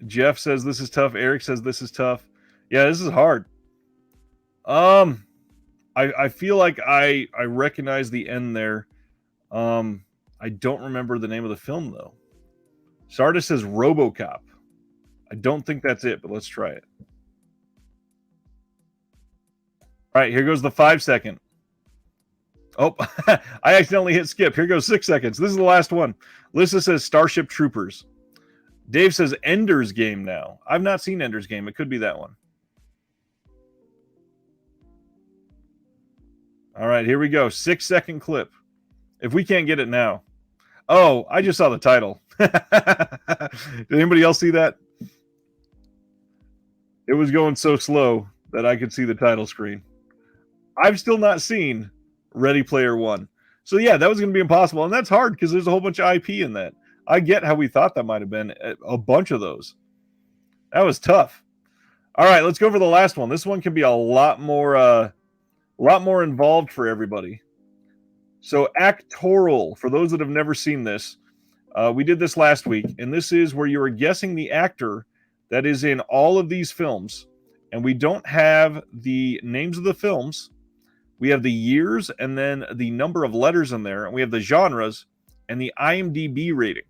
Speaker 1: Jeff says this is tough. Eric says this is tough. Yeah, this is hard. I feel like I recognize the end there. I don't remember the name of the film though. Sardis says RoboCop. I don't think that's it, but let's try it. All right, here goes the 5-second. Oh, I accidentally hit skip. Here goes 6 seconds. This is the last one. Lisa says Starship Troopers. Dave says Ender's Game now. I've not seen Ender's Game. It could be that one. All right, here we go. 6-second clip. If we can't get it now. Oh, I just saw the title. Did anybody else see that? It was going so slow that I could see the title screen. I've still not seen Ready Player One. So yeah, that was going to be impossible. And that's hard because there's a whole bunch of IP in that. I get how we thought that might have been a bunch of those. That was tough. All right, let's go for the last one. This one can be a lot more involved for everybody. So actoral, for those that have never seen this, we did this last week, and this is where you are guessing the actor that is in all of these films, and we don't have the names of the films. We have the years and then the number of letters in there, and we have the genres and the IMDb rating.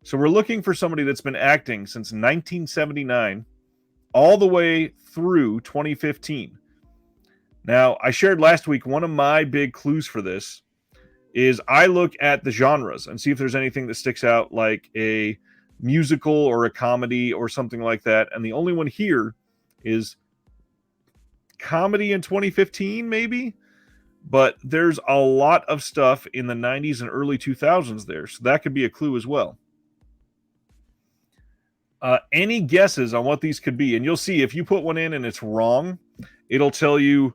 Speaker 1: So we're looking for somebody that's been acting since 1979 all the way through 2015. Now, I shared last week one of my big clues for this is I look at the genres and see if there's anything that sticks out like a musical or a comedy or something like that. And the only one here is comedy in 2015, maybe. But there's a lot of stuff in the 90s and early 2000s there. So that could be a clue as well. Any guesses on what these could be? And you'll see if you put one in and it's wrong, it'll tell you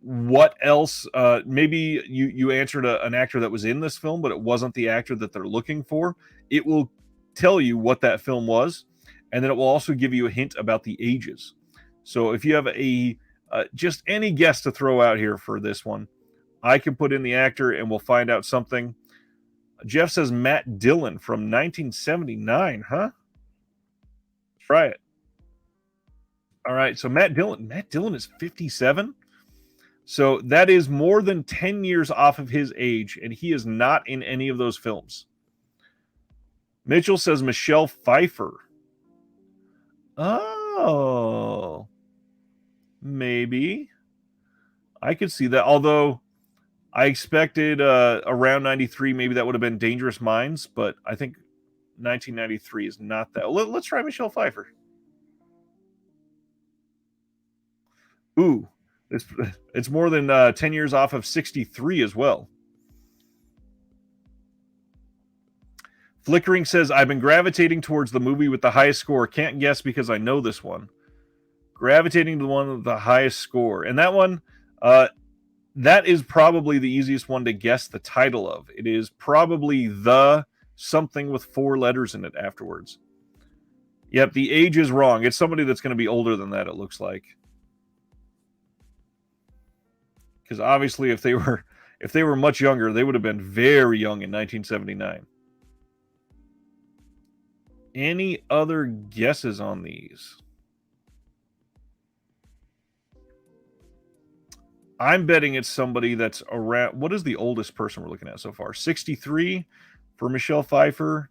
Speaker 1: what else. Maybe you answered an actor that was in this film, but it wasn't the actor that they're looking for. It will tell you what that film was, and then it will also give you a hint about the ages. So if you have just any guess to throw out here for this one, I can put in the actor and we'll find out something. Jeff says Matt Dillon from 1979, huh? Try it. All right, so Matt Dillon is 57. So that is more than 10 years off of his age, and he is not in any of those films. Mitchell says Michelle Pfeiffer. Oh, maybe. I could see that, although I expected around 93, maybe that would have been Dangerous Minds, but I think 1993 is not that. Let's try Michelle Pfeiffer. Ooh, it's more than 10 years off of 63 as well. Flickering says, I've been gravitating towards the movie with the highest score. Can't guess because I know this one. Gravitating to the one with the highest score. And that one, that is probably the easiest one to guess the title of. It is probably the something with 4 letters in it afterwards. Yep, the age is wrong. It's somebody that's going to be older than that, it looks like. Because obviously if they were much younger, they would have been very young in 1979. Any other guesses on these? I'm betting it's somebody that's around. What is the oldest person we're looking at so far? 63 for Michelle Pfeiffer.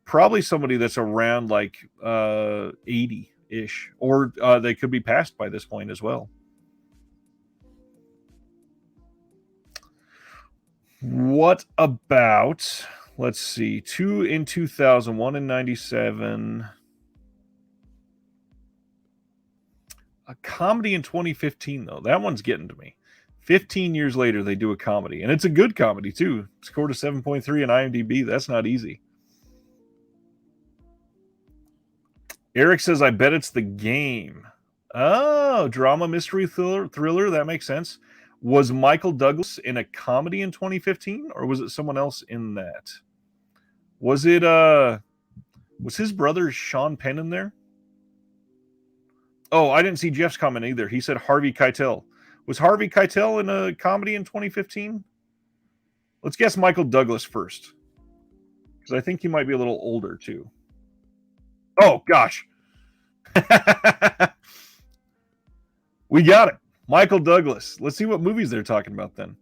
Speaker 1: Probably somebody that's around like 80-ish. Or they could be past by this point as well. What about, let's see, 2 in 2000, 1 in 97. A comedy in 2015, though. That one's getting to me. 15 years later, they do a comedy. And it's a good comedy, too. Scored a 7.3 on IMDb. That's not easy. Eric says, I bet it's The Game. Oh, drama, mystery, thriller. That makes sense. Was Michael Douglas in a comedy in 2015, or was it someone else in that? Was it was his brother Sean Penn in there? Oh, I didn't see Jeff's comment either. He said Harvey Keitel. Was Harvey Keitel in a comedy in 2015? Let's guess Michael Douglas first, because I think he might be a little older too. Oh gosh. We got it. Michael Douglas. Let's see what movies they're talking about then.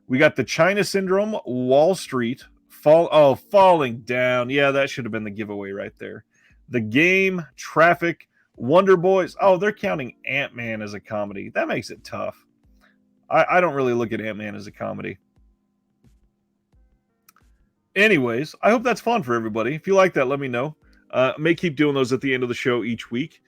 Speaker 1: We got The China Syndrome, Wall Street, Falling Down. Yeah, that should have been the giveaway right there. The Game, Traffic, Wonder Boys. Oh, they're counting Ant-Man as a comedy. That makes it tough. I don't really look at Ant-Man as a comedy. Anyways, I hope that's fun for everybody. If you like that, let me know. I may keep doing those at the end of the show each week.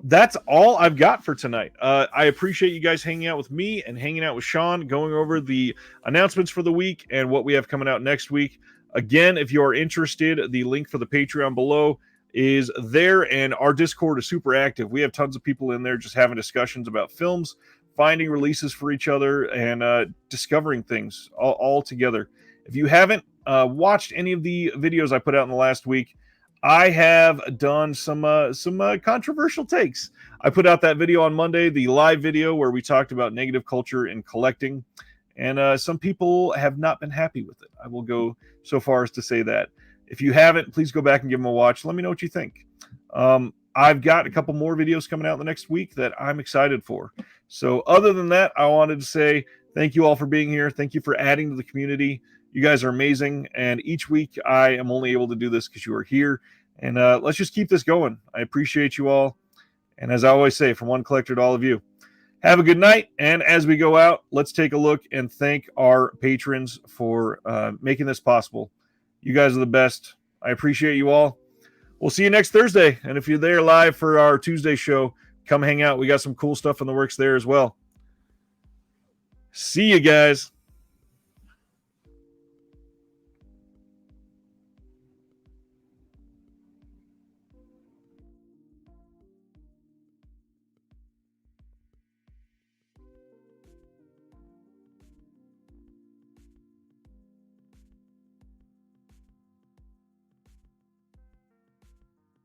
Speaker 1: That's all I've got for tonight. I appreciate you guys hanging out with me and hanging out with Sean, going over the announcements for the week and what we have coming out next week. Again, if you are interested, the link for the Patreon below is there, and our Discord is super active. We have tons of people in there just having discussions about films, finding releases for each other, and discovering things all together. If you haven't watched any of the videos I put out in the last week, I have done some controversial takes. I put out that video on Monday, the live video where we talked about negative culture in collecting, and some people have not been happy with it. I will go so far as to say that. If you haven't, please go back and give them a watch. Let me know what you think. I've got a couple more videos coming out in the next week that I'm excited for. So other than that, I wanted to say thank you all for being here. Thank you for adding to the community. You guys are amazing. And each week I am only able to do this because you are here. And let's just keep this going. I appreciate you all. And as I always say, from one collector to all of you, have a good night. And as we go out, let's take a look and thank our patrons for making this possible. You guys are the best. I appreciate you all. We'll see you next Thursday. And if you're there live for our Tuesday show, come hang out. We got some cool stuff in the works there as well. See you guys.